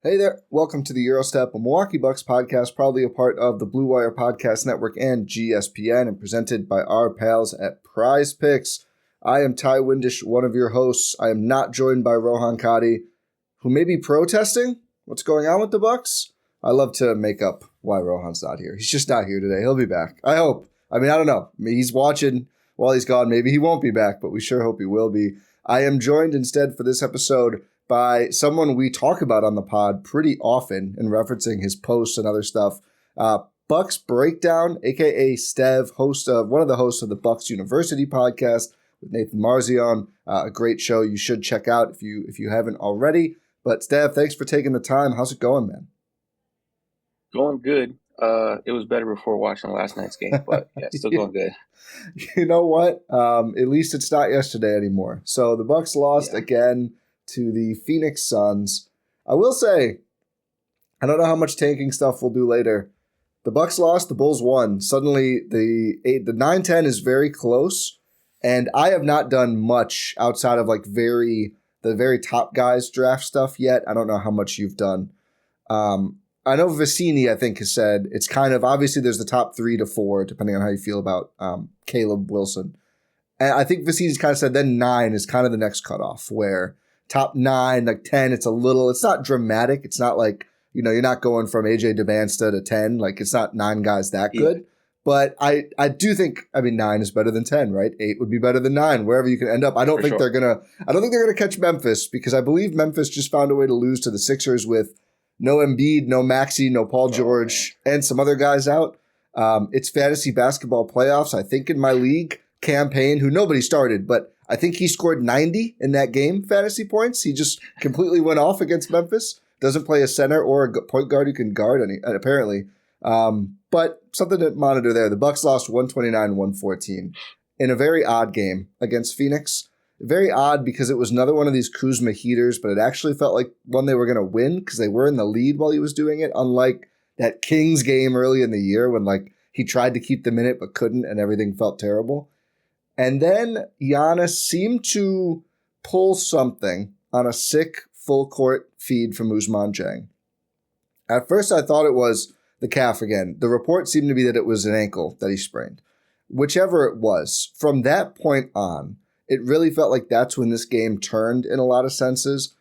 Hey there, welcome to the Eurostep, a Milwaukee Bucks podcast, proudly a part of the Blue Wire Podcast Network and GSPN, and presented by our pals at Prize Picks. I am Ty Windish, one of your hosts. I am not joined by Rohan Kadi, who may be protesting what's going on with the Bucks. I love to make up why Rohan's not here. He's just not here today. He'll be back. I hope. I don't know. He's watching while he's gone. Maybe he won't be back, but we sure hope he will be. I am joined instead for this episode by someone we talk about on the pod pretty often in referencing his posts and other stuff. Bucks Breakdown, aka Stev, one of the hosts of the Bucks University podcast with Nathan Marzion. A great show you should check out if you haven't already. But Stev, thanks for taking the time. How's it going, man? Going good. It was better before watching last night's game, but yeah, still going good. You know what? At least it's not yesterday anymore. So the Bucks lost again to the Phoenix Suns. I will say, I don't know how much tanking stuff we'll do later. The Bucks lost, the Bulls won. Suddenly, the 9-10 is very close, and I have not done much outside of the very top guys draft stuff yet. I don't know how much you've done. I know Vicini, I think, has said it's kind of, obviously there's the top 3 to 4, depending on how you feel about Caleb Wilson. And I think Vicini's kind of said then 9 is kind of the next cutoff, where top 9, like 10, it's not dramatic. It's not like, you're not going from AJ DeBansta to 10. Like, it's not 9 guys that good. Yeah. But I do think, 9 is better than 10, right? 8 would be better than 9, wherever you can end up. I don't think they're gonna catch Memphis, because I believe Memphis just found a way to lose to the Sixers with no Embiid, no Maxey, no Paul George, and some other guys out. It's fantasy basketball playoffs. I think in my league, Cam Payne, who nobody started, but I think he scored 90 in that game, fantasy points. He just completely went off against Memphis. Doesn't play a center or a point guard who can guard any, apparently. But something to monitor there. The Bucks lost 129-114 in a very odd game against Phoenix. Very odd because it was another one of these Kuzma heaters, but it actually felt like one they were going to win because they were in the lead while he was doing it, unlike that Kings game early in the year when he tried to keep the minute but couldn't and everything felt terrible. And then Giannis seemed to pull something on a sick full-court feed from Ousmane Dieng. At first, I thought it was the calf again. The report seemed to be that it was an ankle that he sprained. Whichever it was, from that point on, it really felt like that's when this game turned in a lot of senses,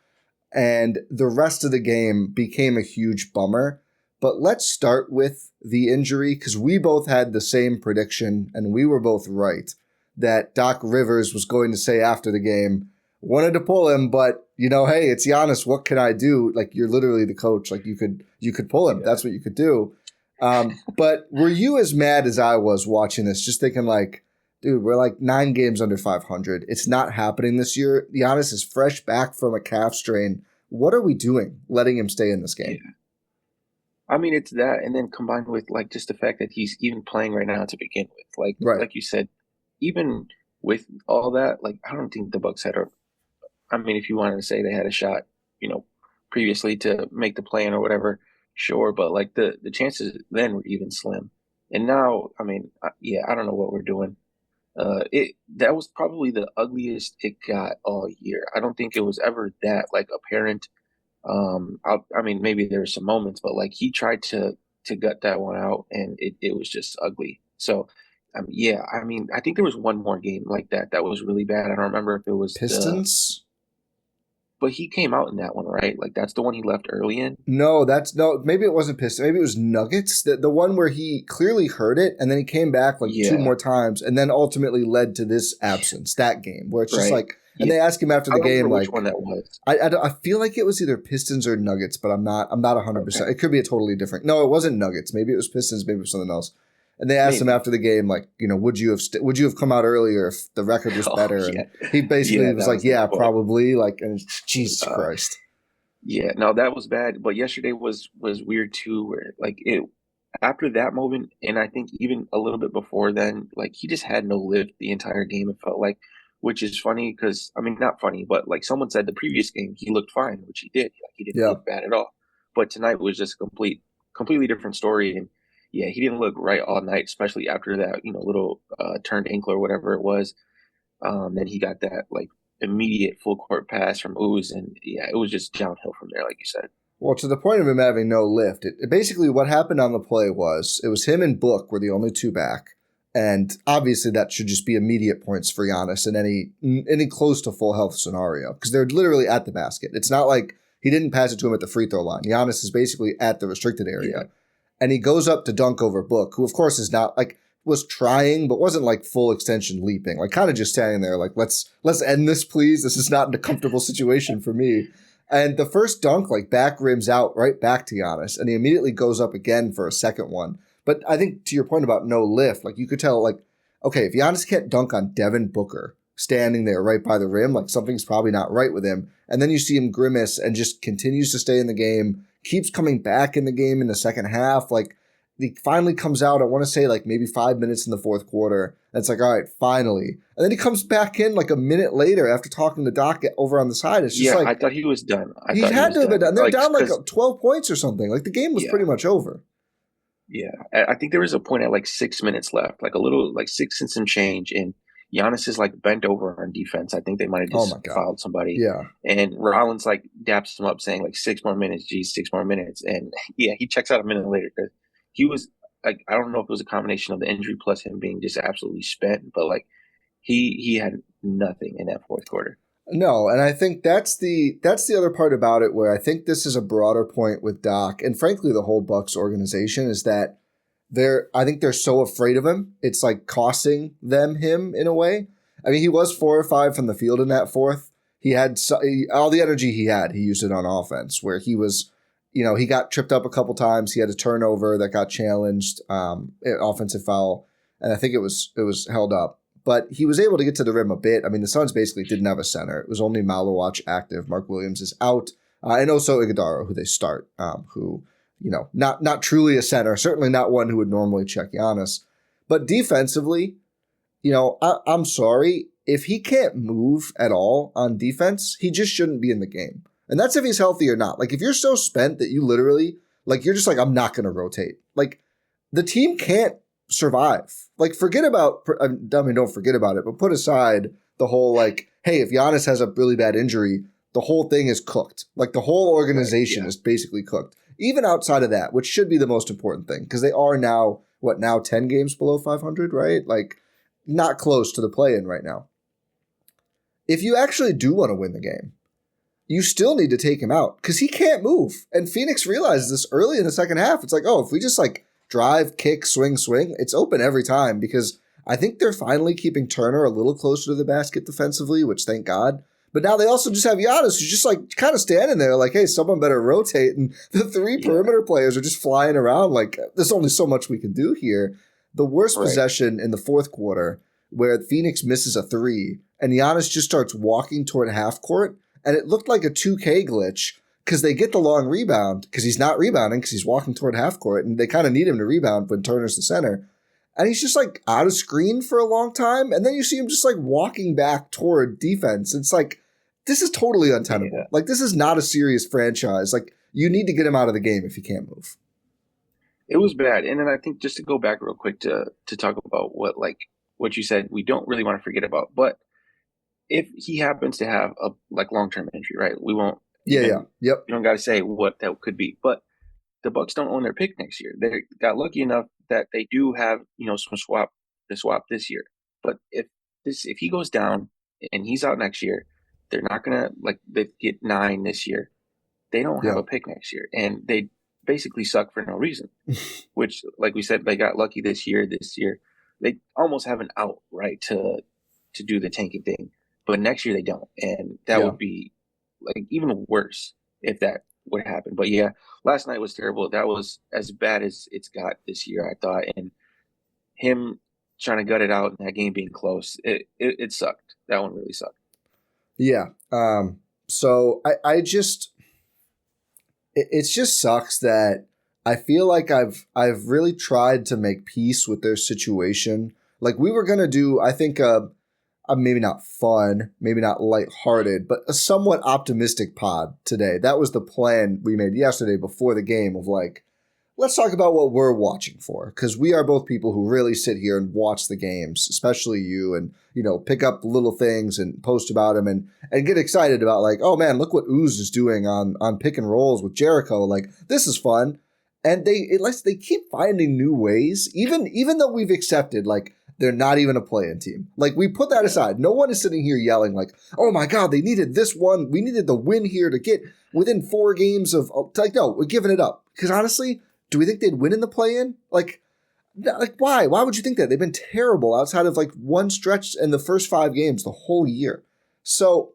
and the rest of the game became a huge bummer. But let's start with the injury, because we both had the same prediction, and we were both right, that Doc Rivers was going to say after the game, wanted to pull him, but, hey, it's Giannis, what can I do? Like, you're literally the coach. Like, you could pull him. Yeah. That's what you could do. But were you as mad as I was watching this, just thinking dude, we're 9 games under 500. It's not happening this year. Giannis is fresh back from a calf strain. What are we doing letting him stay in this game? Yeah. It's that, and then combined with just the fact that he's even playing right now to begin with. Like you said, even with all that, I don't think the Bucks had if you wanted to say they had a shot, previously to make the play-in or whatever, sure, but the chances then were even slim. And now, I don't know what we're doing. That was probably the ugliest it got all year. I don't think it was ever that apparent. Maybe there were some moments, but he tried to gut that one out, and it was just ugly. So, I think there was one more game like that was really bad. I don't remember if it was Pistons. But he came out in that one, right? That's the one he left early in? No, maybe it wasn't Pistons. Maybe it was Nuggets. The one where he clearly hurt it, and then he came back 2 more times, and then ultimately led to this absence, that game, where it's just and they asked him after the game, which one that was. I feel like it was either Pistons or Nuggets, but I'm not 100%. Okay. It could be a totally different. No, it wasn't Nuggets. Maybe it was Pistons, maybe it was something else. And they asked him after the game, would you have come out earlier if the record was better? Yeah. And he basically was probably. And Jesus Christ. Yeah, no, that was bad. But yesterday was weird too, where after that moment, and I think even a little bit before then, he just had no lift the entire game. It felt like, which is funny because not funny, but someone said the previous game he looked fine, which he did. He didn't look bad at all. But tonight was just a completely different story. And yeah, he didn't look right all night, especially after that, little turned ankle or whatever it was. Then he got that immediate full court pass from Ooze, and yeah, it was just downhill from there, like you said. Well, to the point of him having no lift, it basically what happened on the play was it was him and Book were the only two back. And obviously that should just be immediate points for Giannis in any close to full health scenario because they're literally at the basket. It's not like he didn't pass it to him at the free throw line. Giannis is basically at the restricted area. Yeah. And he goes up to dunk over Book, who of course is not like was trying, but wasn't like full extension leaping, like kind of just standing there like, let's end this, please. This is not a comfortable situation for me. And the first dunk like back rims out right back to Giannis. And he immediately goes up again for a second one. But I think to your point about no lift, like you could tell, like, okay, if Giannis can't dunk on Devin Booker standing there right by the rim, like something's probably not right with him. And then you see him grimace and just continues to stay in the game, keeps coming back in the game in the second half. Like he finally comes out, I want to say like maybe 5 minutes in the fourth quarter. And it's like, all right, finally. And then he comes back in like a minute later after talking to Doc over on the side. It's just like, I thought he was done. He had to have been done. They're like, down like 12 points or something. Like the game was pretty much over. Yeah, I think there was a point at like 6 minutes left, like a little, like 6 and some change, and Giannis is like bent over on defense. I think they might have just fouled somebody. Yeah. And Rollins like daps him up saying like 6 more minutes, geez, 6 more minutes. And yeah, he checks out a minute later because he was like, I don't know if it was a combination of the injury plus him being just absolutely spent, but like he had nothing in that fourth quarter. No, and I think that's the other part about it where I think this is a broader point with Doc and frankly the whole Bucks organization is that I think they're so afraid of him. It's like costing him in a way. I mean, he was 4 or 5 from the field in that fourth. He had all the energy he used it on offense where he was, he got tripped up a couple times. He had a turnover that got challenged, offensive foul, and I think it was held up. But he was able to get to the rim a bit. I mean, the Suns basically didn't have a center. It was only Malawach active. Mark Williams is out. And also Iguodala, who they start, who, not truly a center, certainly not one who would normally check Giannis. But defensively, I'm sorry. If he can't move at all on defense, he just shouldn't be in the game. And that's if he's healthy or not. Like, if you're so spent that you literally, like, you're just like, I'm not going to rotate. Like, the team can't survive. Like, forget about, I mean, don't forget about it, but put aside the whole, like, hey, if Giannis has a really bad injury, the whole thing is cooked. Like, the whole organization is basically cooked. Even outside of that, which should be the most important thing, because they are now 10 games below 500, right? Like, not close to the play-in right now. If you actually do want to win the game, you still need to take him out, because he can't move. And Phoenix realizes this early in the second half. It's like, oh, if we just, like, drive, kick, swing, it's open every time, because I think they're finally keeping Turner a little closer to the basket defensively, which thank God. But now they also just have Giannis, who's just like kind of standing there like, hey, someone better rotate. And the 3 perimeter players are just flying around like, there's only so much we can do here. The worst possession in the fourth quarter where Phoenix misses a 3 and Giannis just starts walking toward half court. And it looked like a 2K glitch because they get the long rebound because he's not rebounding because he's walking toward half court. And they kind of need him to rebound when Turner's the center. And he's just like out of screen for a long time. And then you see him just like walking back toward defense. It's like, this is totally untenable. Yeah. Like, this is not a serious franchise. Like, you need to get him out of the game if he can't move. It was bad. And then I think just to go back real quick to talk about what you said, we don't really want to forget about. But if he happens to have a long-term injury, right? We won't. Yep. You don't got to say what that could be. But the Bucks don't own their pick next year. They got lucky enough that they do have, some swap this year. But if he goes down and he's out next year, they're not gonna they get 9 this year. They don't have a pick next year, and they basically suck for no reason. Which, like we said, they got lucky this year. This year, they almost have an out right to do the tanking thing, but next year they don't, and that would be even worse if that would happen. But yeah, last night was terrible. That was as bad as it's got this year, I thought, and him trying to gut it out and that game being close, it sucked. That one really sucked. Yeah. So I just, it just sucks that I feel like I've really tried to make peace with their situation. Like, we were going to do, I think, maybe not fun, maybe not lighthearted, but a somewhat optimistic pod today. That was the plan we made yesterday before the game of like, let's talk about what we're watching for, because we are both people who really sit here and watch the games, especially you, and, pick up little things and post about them and get excited about like, oh man, look what Ooze is doing on pick and rolls with Jericho. Like, this is fun. And they keep finding new ways, even though we've accepted, like, they're not even a play-in team. Like, we put that aside. No one is sitting here yelling like, oh my God, they needed this one. We needed the win here to get within 4 games of, like, no, we're giving it up. Because honestly, do we think they'd win in the play-in? Like why? Why would you think that? They've been terrible outside of like one stretch in the first 5 games the whole year. So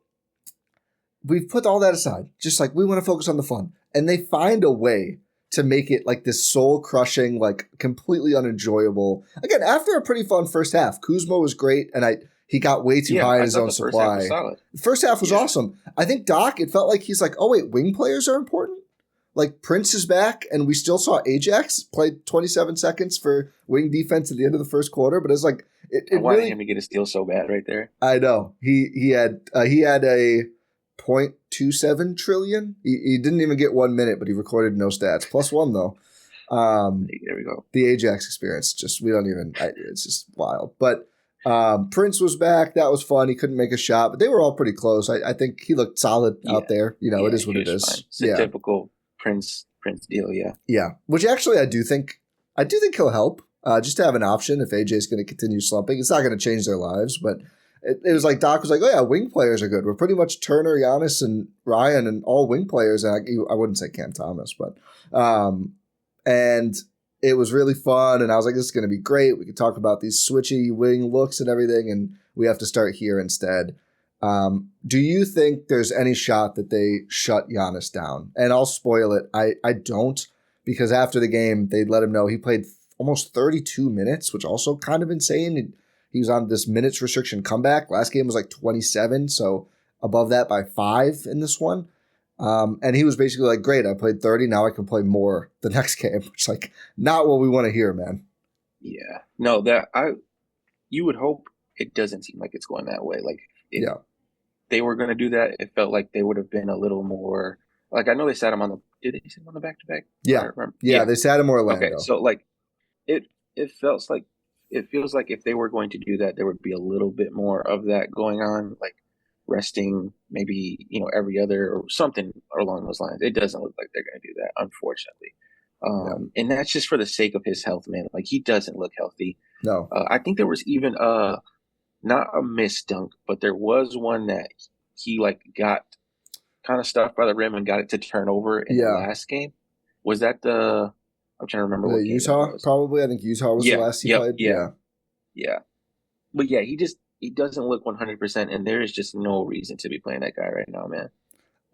we've put all that aside. Just like, we want to focus on the fun. And they find a way to make it like this soul-crushing, like completely unenjoyable. Again, after a pretty fun first half, Kuzma was great, and he got way too high in his own supply. First half was awesome. I think Doc, it felt like he's like, oh wait, wing players are important? Like, Prince is back, and we still saw Ajax play 27 seconds for wing defense at the end of the first quarter, but it's like I wanted him to get a steal so bad right there. I know. He had a 0.27 trillion. He didn't even get 1 minute, but he recorded no stats. +1 though. There we go. The Ajax experience, it's just wild. But Prince was back. That was fun. He couldn't make a shot, but they were all pretty close. I think he looked solid out there. It is what it is. Fine. It's a typical Prince deal. Yeah. Which actually I do think he'll help. Just to have an option if AJ's going to continue slumping. It's not going to change their lives, but it was like Doc was like, oh yeah, wing players are good. We're pretty much Turner, Giannis, and Ryan, and all wing players. And I wouldn't say Cam Thomas, but and it was really fun. And I was like, this is going to be great. We could talk about these switchy wing looks and everything, and we have to start here instead. Do you think there's any shot that they shut Giannis down? And I'll spoil it. I don't, because after the game, they let him know he played almost 32 minutes, which also kind of insane. He was on this minutes restriction comeback. Last game was like 27, so above that by 5 in this one. And he was basically like, great, I played 30, now I can play more the next game. Which, like, not what we want to hear, man. Yeah. No, you would hope it doesn't seem like it's going that way. Like, if they were going to do that, it felt like they would have been a little more, like, I know they sat him did they sit him on the back-to-back? Yeah. Yeah, they sat him Orlando. Okay, so, like, it feels like, if they were going to do that, there would be a little bit more of that going on, like resting maybe, every other or something along those lines. It doesn't look like they're going to do that, unfortunately. And that's just for the sake of his health, man. Like, he doesn't look healthy. No. I think there was even not a missed dunk, but there was one that he like got kind of stuffed by the rim and got it to turn over in the last game. Was that I'm trying to remember what Utah, probably. I think Utah was the last he played. Yeah. But yeah, he doesn't look 100%, and there is just no reason to be playing that guy right now, man.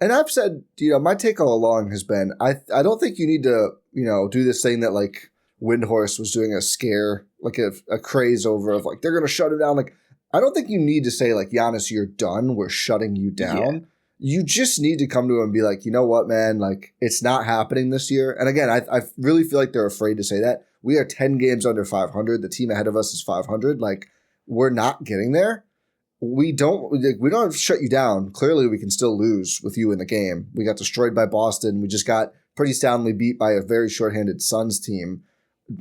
And I've said, my take all along has been, I don't think you need to, do this thing that like Windhorst was doing a scare, like a craze over of like, they're going to shut it down. Like, I don't think you need to say like, Giannis, you're done. We're shutting you down. Yeah. You just need to come to him and be like, you know what, man, like, it's not happening this year. And again, I really feel like they're afraid to say that. We are 10 games under 500. The team ahead of us is 500. Like, we're not getting there. We don't have to shut you down. Clearly, we can still lose with you in the game. We got destroyed by Boston. We just got pretty soundly beat by a very shorthanded Suns team.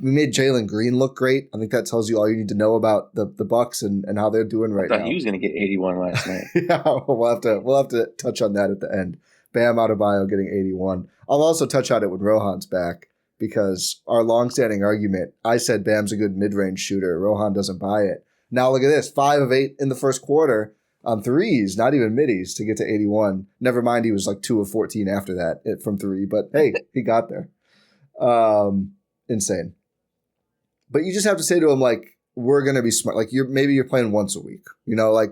We made Jalen Green look great. I think that tells you all you need to know about the Bucks and how they're doing right now. I thought he was going to get 81 last night. Yeah, we'll have to touch on that at the end. Bam Adebayo getting 81. I'll also touch on it when Rohan's back, because our longstanding argument, I said Bam's a good mid-range shooter. Rohan doesn't buy it. Now look at this, 5 of 8 in the first quarter on threes, not even middies, to get to 81. Never mind, he was like 2 of 14 after that from 3. But hey, he got there. Insane. But you just have to say to him, like, we're going to be smart. Like, maybe you're playing once a week. We'll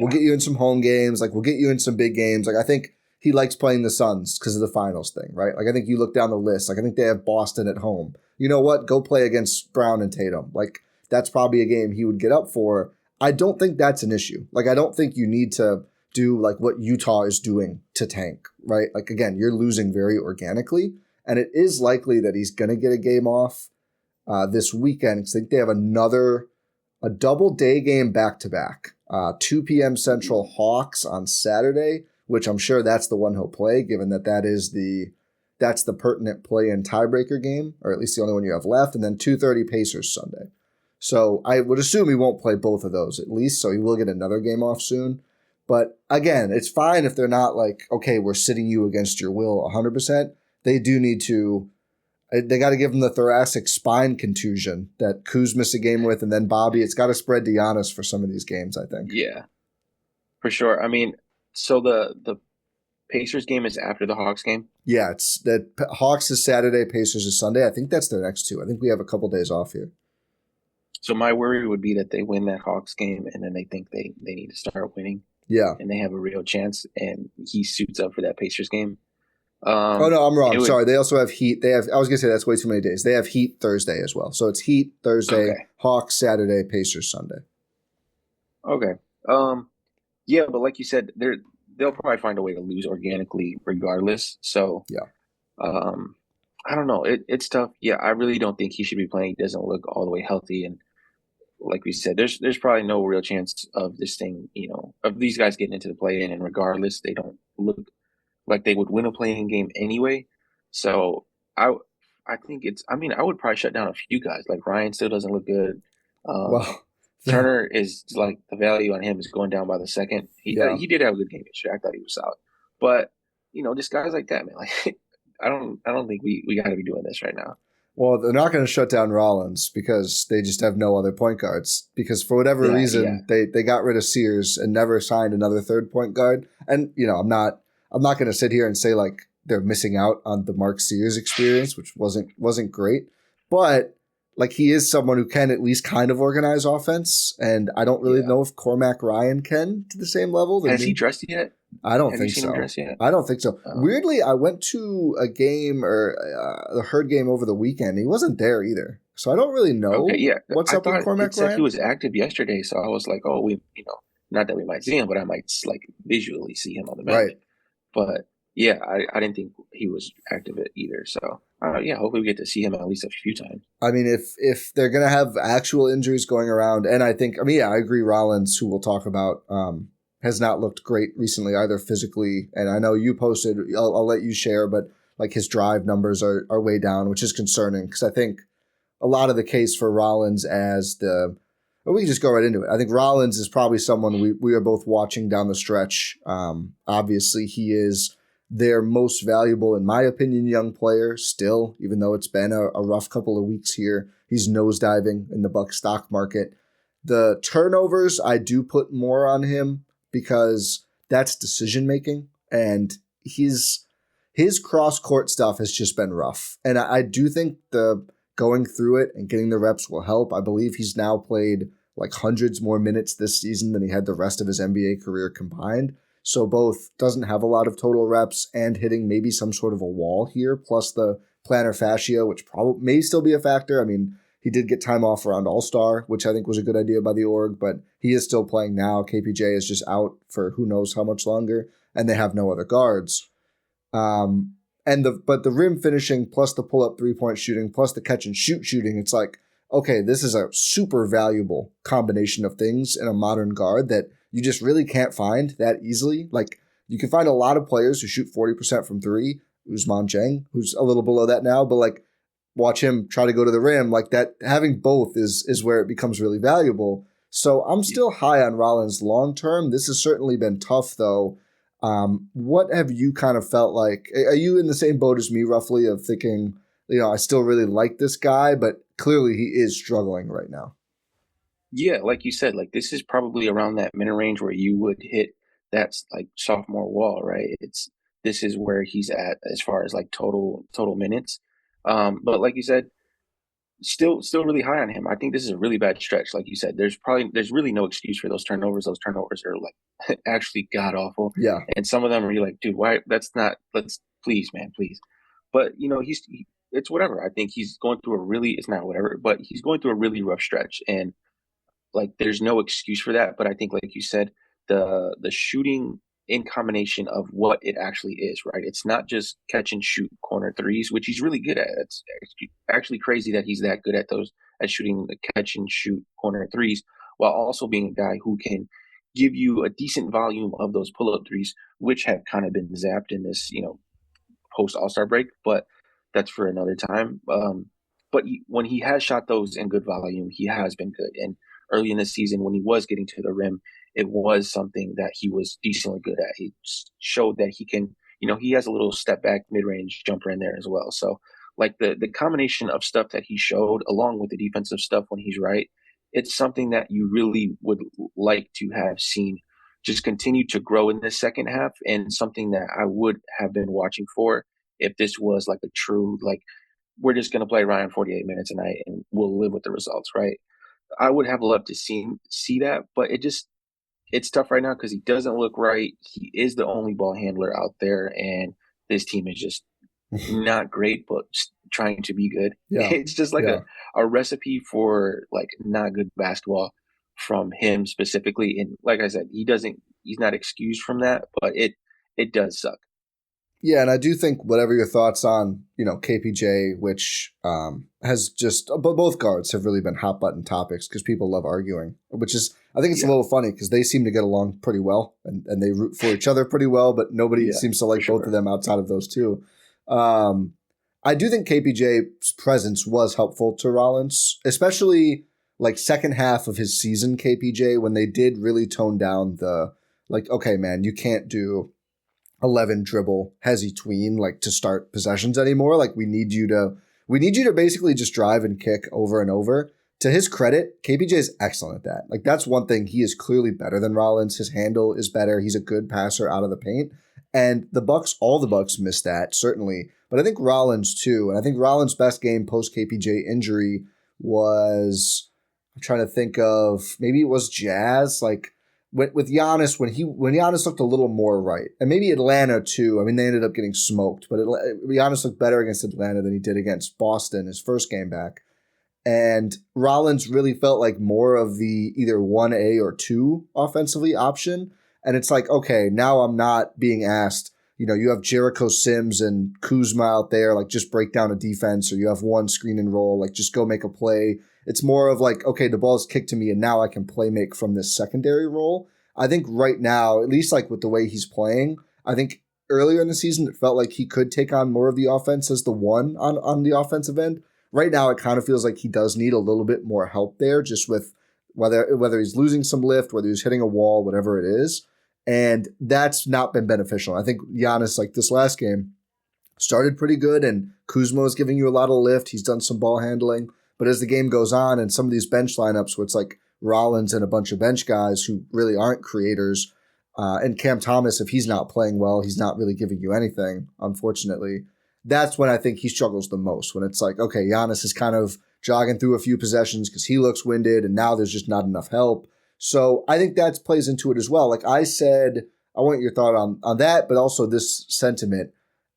get you in some home games. Like, we'll get you in some big games. Like, I think he likes playing the Suns because of the finals thing, right? Like, I think you look down the list. Like, I think they have Boston at home. You know what? Go play against Brown and Tatum. Like, that's probably a game he would get up for. I don't think that's an issue. Like, I don't think you need to do, like, what Utah is doing to tank, right? Like, again, you're losing very organically, and it is likely that he's going to get a game off this weekend. I think they have a double day game back-to-back. 2 p.m. Central Hawks on Saturday, which I'm sure that's the one he'll play, given that is the that's the pertinent play-in tiebreaker game, or at least the only one you have left, and then 2:30 Pacers Sunday. So I would assume he won't play both of those at least, so he will get another game off soon. But again, it's fine if they're not like, okay, we're sitting you against your will 100%. They do need to, they got to give him the thoracic spine contusion that Kuz missed a game with, and then Bobby. It's got to spread to Giannis for some of these games, I think. Yeah, for sure. I mean, so the Pacers game is after the Hawks game? Yeah, it's that Hawks is Saturday, Pacers is Sunday. I think that's their next two. I think we have a couple days off here. So my worry would be that they win that Hawks game and then they think they need to start winning. Yeah. And they have a real chance and he suits up for that Pacers game. Oh no, I'm wrong. Sorry. They also have Heat. I was gonna say that's way too many days. They have Heat Thursday as well. So it's Heat Thursday, okay. Hawks Saturday, Pacers Sunday. Okay. Yeah, but like you said, they'll probably find a way to lose organically regardless. So yeah. I don't know. It's tough. Yeah, I really don't think he should be playing. He doesn't look all the way healthy, and like we said, there's probably no real chance of this thing, of these guys getting into the play-in, and regardless, they don't look like they would win a play-in game anyway. So I think I would probably shut down a few guys. Like Ryan still doesn't look good. Turner is like the value on him is going down by the second. He did have a good game yesterday. I thought he was solid, but just guys like that, man. Like I don't think we got to be doing this right now. Well, they're not going to shut down Rollins because they just have no other point guards. Because for whatever reason, they got rid of Sears and never signed another third point guard. And I'm not going to sit here and say like they're missing out on the Mark Sears experience, which wasn't great. But like he is someone who can at least kind of organize offense, and I don't really know if Cormac Ryan can to the same level. Has he dressed yet? I don't think so. I don't think so. Oh. Weirdly, I went to a game or the Herd game over the weekend. He wasn't there either, so I don't really know. Okay, yeah. What's up with Cormac Ryan? He was active yesterday, so I was like, oh, not that we might see him, but I might like visually see him on the bench. Right. But yeah, I didn't think he was active either. So hopefully we get to see him at least a few times. I mean, if they're gonna have actual injuries going around, and I agree. Rollins, who we'll talk about, has not looked great recently either physically. And I know you posted. I'll let you share, but like his drive numbers are way down, which is concerning because I think a lot of the case for Rollins we can just go right into it. I think Rollins is probably someone we are both watching down the stretch. Obviously, he is their most valuable, in my opinion, young player still, even though it's been a rough couple of weeks here. He's nosediving in the Bucks stock market. The turnovers, I do put more on him because that's decision-making, and his cross-court stuff has just been rough. And I do think the going through it and getting the reps will help. I believe he's now played like hundreds more minutes this season than he had the rest of his NBA career combined. So both doesn't have a lot of total reps and hitting maybe some sort of a wall here, plus the plantar fascia, which probably may still be a factor. I mean, he did get time off around All-Star, which I think was a good idea by the org, but he is still playing now. KPJ is just out for who knows how much longer, and they have no other guards. But the rim finishing, plus the pull-up three-point shooting, plus the catch-and-shoot shooting, it's like, okay, this is a super valuable combination of things in a modern guard that you just really can't find that easily. Like, you can find a lot of players who shoot 40% from three. Ousmane Dieng, who's a little below that now, but like, watch him try to go to the rim. Like that, having both is where it becomes really valuable. So I'm still high on Rollins long term. This has certainly been tough, though. What have you kind of felt like? Are you in the same boat as me, roughly, of thinking, I still really like this guy, but clearly he is struggling right now? Yeah, like you said, like this is probably around that minute range where you would hit that like sophomore wall, right? This is where he's at as far as like total minutes. But like you said, still really high on him. I think this is a really bad stretch. Like you said, there's really no excuse for those turnovers. Those turnovers are like actually god awful. Yeah. And some of them are like, dude, why? Let's please, man, please. But it's whatever. I think he's going through it's not whatever, but he's going through a really rough stretch, and like there's no excuse for that. But I think, like you said, the shooting in combination of what it actually is, right? It's not just catch and shoot corner threes, which he's really good at. It's actually crazy that he's that good at shooting the catch and shoot corner threes, while also being a guy who can give you a decent volume of those pull-up threes, which have kind of been zapped in this, post All-Star break, but that's for another time. But when he has shot those in good volume, he has been good. And early in the season, when he was getting to the rim, it was something that he was decently good at. He showed that he can, he has a little step back mid-range jumper in there as well. So like the combination of stuff that he showed along with the defensive stuff when he's right, it's something that you really would like to have seen just continue to grow in the second half, and something that I would have been watching for if this was like a true, like, we're just going to play Ryan 48 minutes a night and we'll live with the results, right? I would have loved to see that, but it's tough right now because he doesn't look right. He is the only ball handler out there, and this team is just not great, but trying to be good. Yeah. It's just like a recipe for like not good basketball from him specifically. And like I said, he's not excused from that, but it does suck. Yeah, and I do think whatever your thoughts on, KPJ, which has just, but both guards have really been hot button topics because people love arguing, which is, I think it's a little funny because they seem to get along pretty well and they root for each other pretty well, but nobody seems to like both of them outside of those two. I do think KPJ's presence was helpful to Rollins, especially like second half of his season, KPJ, when they did really tone down the, like, okay, man, you can't do 11 dribble hezzy tween like to start possessions anymore. Like we need you to basically just drive and kick over and over. To his credit, KPJ is excellent at that. Like that's one thing, he is clearly better than Rollins. His handle is better. He's a good passer out of the paint. And all the Bucks missed that, certainly. But I think Rollins too. And I think Rollins' best game post KPJ injury was, I'm trying to think of, maybe it was Jazz, like with Giannis, when Giannis looked a little more right, and maybe Atlanta too. I mean, they ended up getting smoked, but Giannis looked better against Atlanta than he did against Boston his first game back. And Rollins really felt like more of the either 1A or 2 offensively option. And it's like, okay, now I'm not being asked, you have Jericho Sims and Kuzma out there, like just break down a defense, or you have one screen and roll, like just go make a play. It's more of like, okay, the ball's kicked to me and now I can play make from this secondary role. I think right now, at least like with the way he's playing, I think earlier in the season, it felt like he could take on more of the offense as the one on the offensive end. Right now, it kind of feels like he does need a little bit more help there, just with whether he's losing some lift, whether he's hitting a wall, whatever it is. And that's not been beneficial. I think Giannis, like this last game, started pretty good, and Kuzma is giving you a lot of lift. He's done some ball handling. But as the game goes on and some of these bench lineups where it's like Rollins and a bunch of bench guys who really aren't creators, and Cam Thomas, if he's not playing well, he's not really giving you anything, unfortunately. That's when I think he struggles the most, when it's like, okay, Giannis is kind of jogging through a few possessions because he looks winded and now there's just not enough help. So I think that plays into it as well. Like I said, I want your thought on that, but also this sentiment.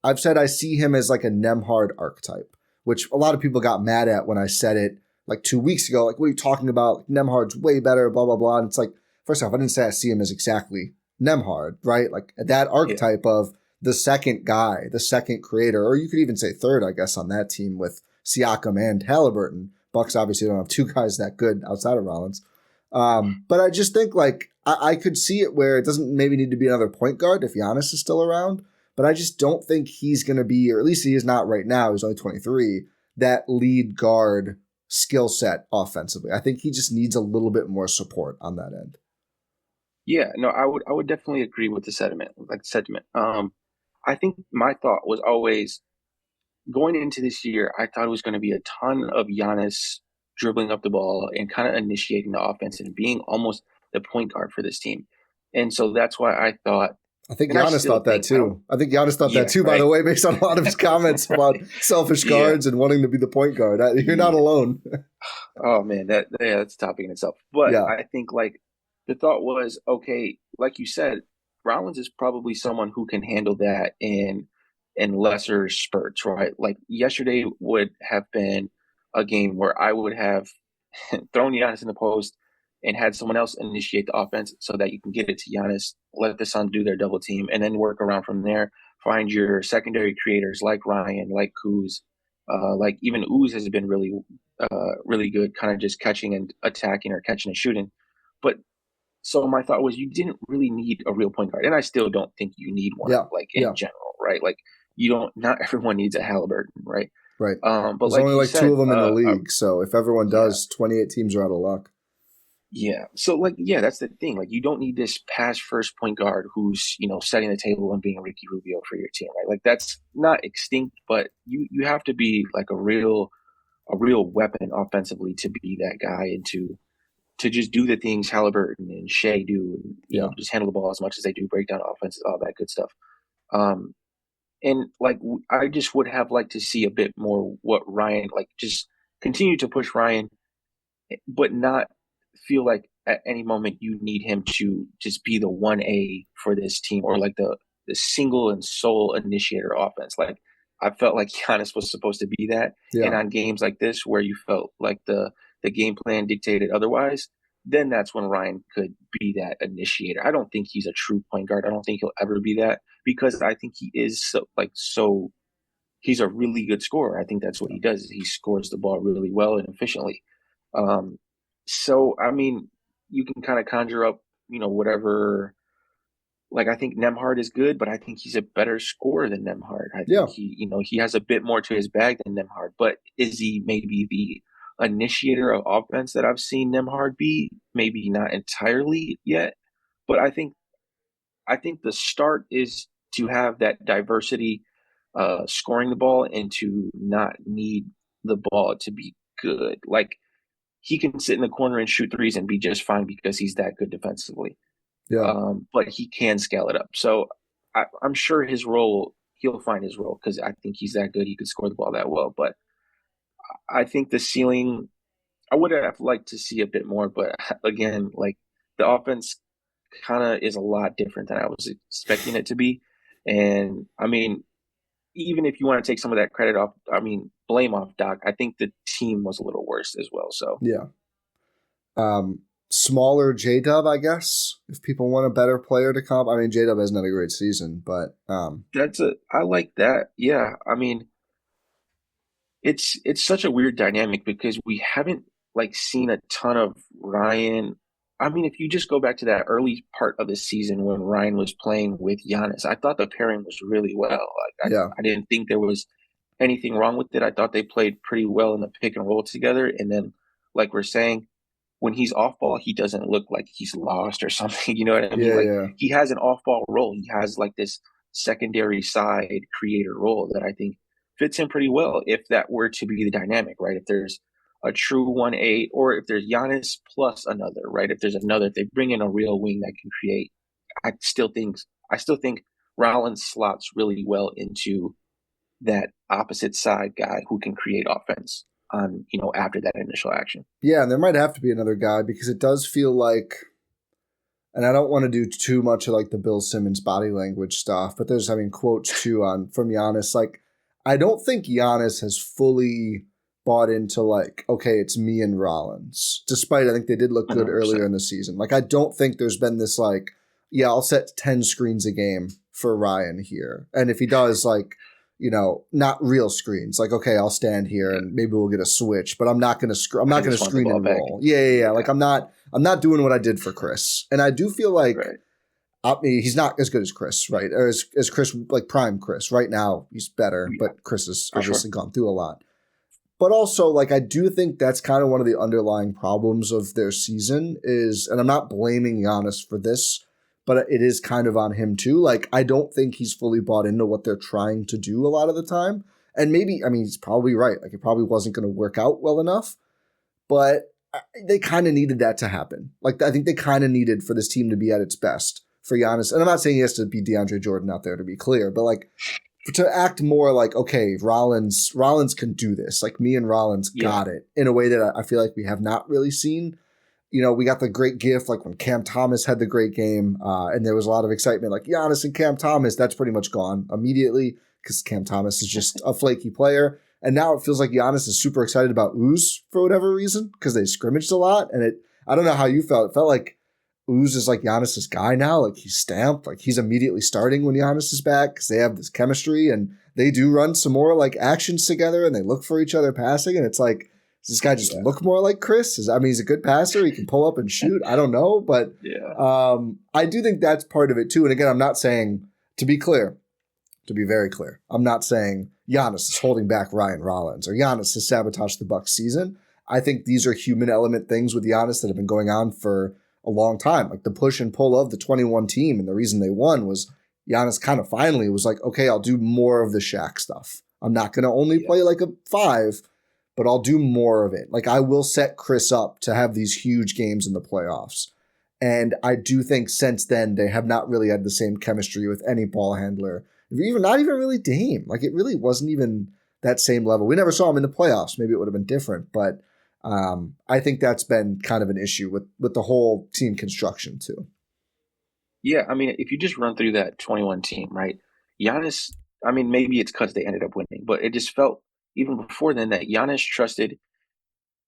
I've said I see him as like a Nembhard archetype, which a lot of people got mad at when I said it like 2 weeks ago. Like, what are you talking about? Like, Nembhard's way better, blah, blah, blah. And it's like, first off, I didn't say I see him as exactly Nembhard, right? Like that archetype of the second guy, the second creator, or you could even say third, I guess, on that team with Siakam and Halliburton. Bucks obviously don't have two guys that good outside of Rollins. But I just think like I could see it where it doesn't maybe need to be another point guard if Giannis is still around. But I just don't think he's going to be, or at least he is not right now, he's only 23, that lead guard skill set offensively. I think he just needs a little bit more support on that end. Yeah, no, I would definitely agree with the sentiment. I think my thought was always going into this year, I thought it was going to be a ton of Giannis dribbling up the ball and kind of initiating the offense and being almost the point guard for this team. And so that's why I thought, I think Giannis thought that too. I think Giannis thought that too, by the way, based on a lot of his comments about selfish guards and wanting to be the point guard. You're not alone. Oh, man, that's a topic in itself. But I think like the thought was, okay, like you said, Rollins is probably someone who can handle that in lesser spurts, right? Like yesterday would have been a game where I would have thrown Giannis in the post and had someone else initiate the offense so that you can get it to Giannis, let the Suns do their double team, and then work around from there. Find your secondary creators like Ryan, like Kuz, like even Ooze has been really, really good, kind of just catching and attacking or catching and shooting. But so my thought was you didn't really need a real point guard, and I still don't think you need one, in general, right? Like not everyone needs a Halliburton, right? Right. But There's like only you like two said, of them in the league. So if everyone yeah, does, 28 teams are out of luck. yeah. So like, yeah, that's the thing. Like, you don't need this pass first point guard who's, setting the table and being Ricky Rubio for your team, right? Like, that's not extinct, but you have to be like a real weapon offensively to be that guy and to just do the things Halliburton and Shea do, and Yeah. just handle the ball as much as they do, break down offenses, all that good stuff. Um, and like, I just would have liked to see a bit more what Ryan, like, just continue to push Ryan, but not feel like at any moment you need him to just be the 1A for this team, or like the single and sole initiator offense. Like, I felt like Giannis was supposed to be that. And Yeah. on games like this where you felt like the game plan dictated otherwise, then that's when Ryan could be that initiator. I don't think he's a true point guard. I don't think he'll ever be that, because I think he is so he's a really good scorer. I think that's what he does. He scores the ball really well and efficiently. Um, so I mean, you can kind of conjure up, whatever. Like, I think Nemhard is good, but I think he's a better scorer than Nemhard. I Yeah. think he has a bit more to his bag than Nemhard. But is he maybe the initiator of offense that I've seen Nemhard be? Maybe not entirely yet, but I think the start is to have that diversity, scoring the ball, and to not need the ball to be good. Like, he can sit in the corner and shoot threes and be just fine because he's that good defensively. Yeah. But he can scale it up. So I'm sure he'll find his role, because I think he's that good. He could score the ball that well. But I think the ceiling, I would have liked to see a bit more. But again, like, the offense kind of is a lot different than I was expecting it to be. And I mean, even if you want to take some of that credit off, blame off Doc, I think the team was a little worse as well. So Yeah. Smaller J-Dub, I guess, if people want a better player to comp. I mean, J-Dub hasn't had a great season, but I like that. Yeah. I mean, it's such a weird dynamic because we haven't like seen a ton of Ryan. I mean, if you just go back to that early part of the season when Ryan was playing with Giannis, I thought the pairing was really well. Like, yeah. I didn't think there was anything wrong with it. I thought they played pretty well in the pick and roll together. And then, like we're saying, when he's off ball, he doesn't look like he's lost or something. You know what I mean? Yeah, Like, yeah. he has an off ball role. He has like this secondary side creator role that I think fits him pretty well if that were to be the dynamic, right? If there's a true 1A, or if there's Giannis plus another, right? If there's another, if they bring in a real wing that can create, I still think Rollins slots really well into that opposite side guy who can create offense on, after that initial action. Yeah, and there might have to be another guy because it does feel like, and I don't want to do too much of like the Bill Simmons body language stuff, but there's, quotes too from Giannis. Like, I don't think Giannis has fully bought into like, okay, it's me and Rollins, despite I think they did look good 100%. earlier in the season. Like, I don't think there's been this like, yeah, I'll set 10 screens a game for Ryan here. And if he does, like, not real screens. Like, okay, I'll stand here and maybe we'll get a switch, but I'm not going to I'm not going to screen and roll. Yeah. Like, I'm not doing what I did for Chris. And I do feel like he's not as good as Chris, right? Or as Chris, like prime Chris. Right now, he's better, but Chris has obviously gone through a lot. But also, like, I do think that's kind of one of the underlying problems of their season is, and I'm not blaming Giannis for this, but it is kind of on him too. Like, I don't think he's fully bought into what they're trying to do a lot of the time. And maybe, he's probably right. Like, it probably wasn't going to work out well enough, but they kind of needed that to happen. Like, I think they kind of needed for this team to be at its best for Giannis. And I'm not saying he has to be DeAndre Jordan out there, to be clear, but like, to act more like, okay, Rollins can do this. Like, me and Rollins got it in a way that I feel like we have not really seen. We got the great gif, like when Cam Thomas had the great game, and there was a lot of excitement, like Giannis and Cam Thomas. That's pretty much gone immediately because Cam Thomas is just a flaky player. And now it feels like Giannis is super excited about Ooze for whatever reason because they scrimmaged a lot. And I don't know how you felt. It felt like Ooze is like Giannis's guy now. Like, he's stamped. Like, he's immediately starting when Giannis is back because they have this chemistry and they do run some more like actions together and they look for each other passing. And it's like, does this guy just look more like Chris? He's a good passer. He can pull up and shoot. I don't know. But I do think that's part of it too. And again, I'm not saying, to be clear, To be very clear, I'm not saying Giannis is holding back Ryan Rollins or Giannis has sabotaged the Bucks season. I think these are human element things with Giannis that have been going on for a long time. Like the push and pull of the 21 team, and the reason they won was Giannis kind of finally was like, okay, I'll do more of the Shaq stuff. I'm not going to only play like a 5, but I'll do more of it. Like I will set Chris up to have these huge games in the playoffs. And I do think since then they have not really had the same chemistry with any ball handler. Even not even really Dame. Like it really wasn't even that same level. We never saw him in the playoffs. Maybe it would have been different, but I think that's been kind of an issue with the whole team construction too. Yeah, I mean, if you just run through that 21 team, right? Giannis, I mean, maybe it's because they ended up winning, but it just felt even before then that Giannis trusted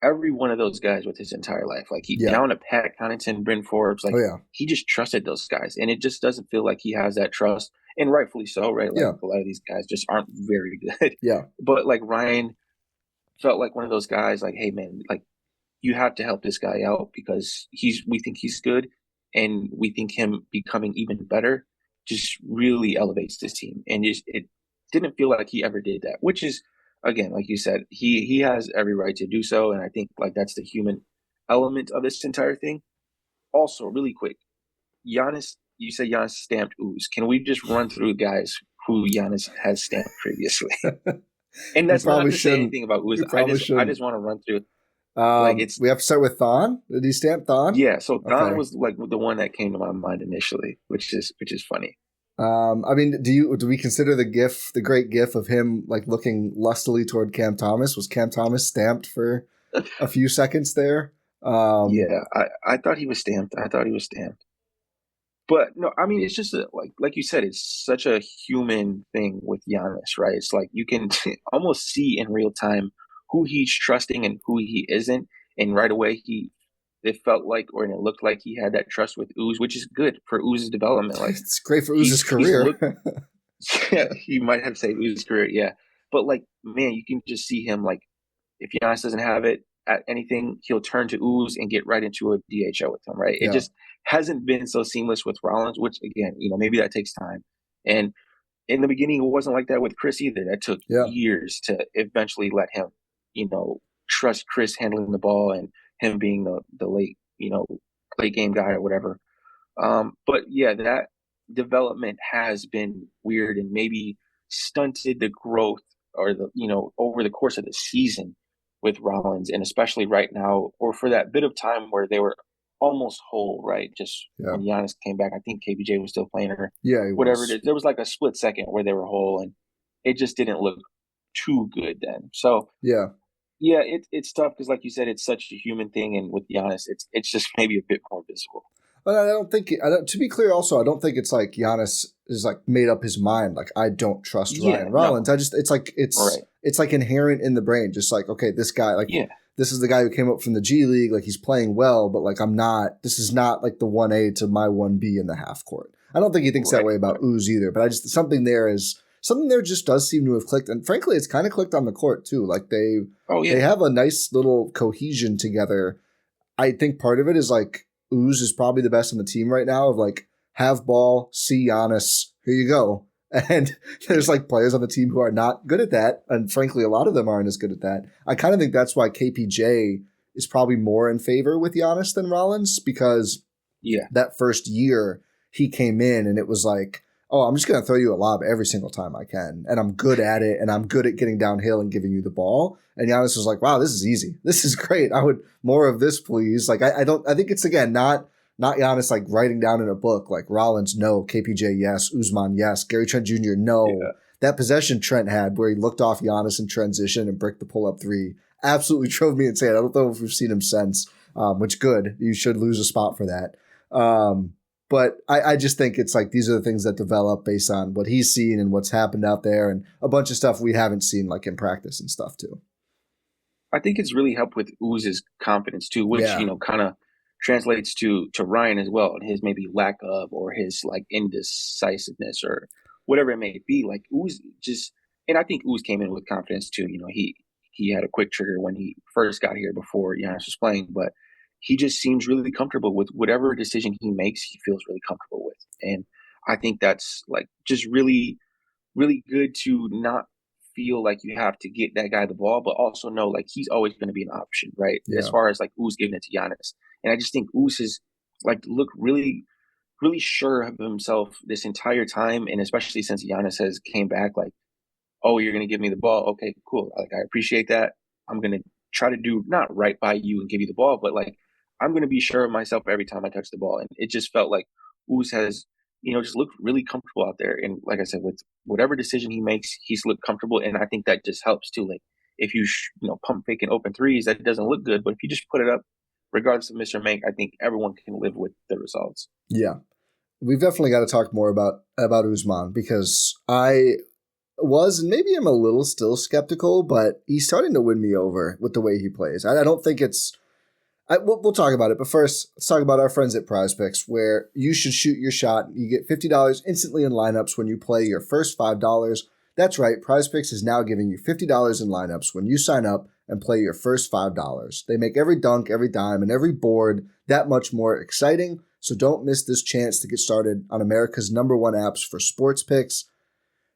every one of those guys with his entire life. Like down to Pat Connaughton, Bryn Forbes, like he just trusted those guys, and it just doesn't feel like he has that trust, and rightfully so, right? Like a lot of these guys just aren't very good. But like Ryan felt like one of those guys, like, hey man, like you have to help this guy out because we think he's good, and we think him becoming even better just really elevates this team, and just it didn't feel like he ever did that, which is again, like you said, he has every right to do so, and I think like that's the human element of this entire thing. Also, really quick, Giannis, you said Giannis stamped Ooze. Can we just run through guys who Giannis has stamped previously? And that's not to say anything about Ooze. I just want to run through. We have to start with Thon. Did he stamp Thon? Yeah, so Thon was like the one that came to my mind initially, which is funny. I mean, do we consider the great gif of him like looking lustily toward Cam Thomas? Was Cam Thomas stamped for a few seconds there? Yeah, I thought he was stamped. But no, I mean, it's just like you said, it's such a human thing with Giannis, right? It's like you can almost see in real time who he's trusting and who he isn't, and right away it felt like, or it looked like he had that trust with Ooze, which is good for Ooze's development. Like it's great for Ooze's career. Yeah, he might have saved Ooze's career, yeah. But like, man, you can just see him like if Giannis doesn't have it at anything, he'll turn to Ooze and get right into a DHO with him, right? It just hasn't been so seamless with Rollins, which again, maybe that takes time. And in the beginning, it wasn't like that with Chris either. That took years to eventually let him, trust Chris handling the ball and him being the late, late game guy or whatever. But yeah, that development has been weird and maybe stunted the growth or over the course of the season with Rollins, and especially right now, or for that bit of time where they were almost whole, right? Just when Giannis came back, I think KBJ was still playing, or whatever it is. There was like a split second where they were whole, and it just didn't look too good then. So it's tough because, like you said, it's such a human thing, and with Giannis, it's just maybe a bit more visible. But I don't think, to be clear, also, I don't think it's like Giannis is like made up his mind. Like, I don't trust Ryan Rollins. No. It's like inherent in the brain. Just like, okay, this guy, like, this is the guy who came up from the G League. Like, he's playing well, but like, this is not like the 1A to my 1B in the half court. I don't think he thinks that way about Ooze either, but something there just does seem to have clicked. And frankly, it's kind of clicked on the court too. Like they have a nice little cohesion together. I think part of it is like, Ooze is probably the best on the team right now of like, have ball, see Giannis, here you go. And there's like players on the team who are not good at that. And frankly, a lot of them aren't as good at that. I kind of think that's why KPJ is probably more in favor with Giannis than Rollins, because that first year he came in and it was like, oh, I'm just going to throw you a lob every single time I can. And I'm good at it. And I'm good at getting downhill and giving you the ball. And Giannis was like, wow, this is easy. This is great. I would more of this, please. Like, I think it's, again, not Giannis like writing down in a book, like Rollins, no, KPJ, yes, Usman, yes, Gary Trent Jr., no. Yeah. That possession Trent had where he looked off Giannis in transition and bricked the pull-up three absolutely drove me insane. I don't know if we've seen him since, which good. You should lose a spot for that. But I just think it's like these are the things that develop based on what he's seen and what's happened out there and a bunch of stuff we haven't seen like in practice and stuff too. I think it's really helped with Ooze's confidence too, which, kind of translates to Ryan as well, and his maybe lack of, or his like indecisiveness or whatever it may be. Like Ooze and I think Ooze came in with confidence too. He had a quick trigger when he first got here before Giannis was playing, but he just seems really comfortable with whatever decision he makes. He feels really comfortable with, and I think that's like just really really good to not feel like you have to get that guy the ball, but also know like he's always going to be an option, right? As Yeah. far as like who's giving it to Giannis, and I just think Oos is like look really sure of himself this entire time, and especially since Giannis has came back, like, oh, you're gonna give me the ball, okay, cool, like I appreciate that. I'm gonna try to do not right by you and give you the ball, but like I'm gonna be sure of myself every time I touch the ball, and it just felt like Uz has just looked really comfortable out there, and like I said, with whatever decision he makes, he's looked comfortable, and I think that just helps too. Like if pump fake and open threes, that doesn't look good, but if you just put it up, regardless of Mr. Make, I think everyone can live with the results. Yeah. We've definitely got to talk more about Usman because I was, and maybe I'm a little still skeptical, but he's starting to win me over with the way he plays. I don't think it's. We'll talk about it, but first, let's talk about our friends at Prize Picks, where you should shoot your shot. You get $50 instantly in lineups when you play your first $5. That's right, Prize Picks is now giving you $50 in lineups when you sign up and play your first $5. They make every dunk, every dime, and every board that much more exciting. So don't miss this chance to get started on America's #1 apps for sports picks.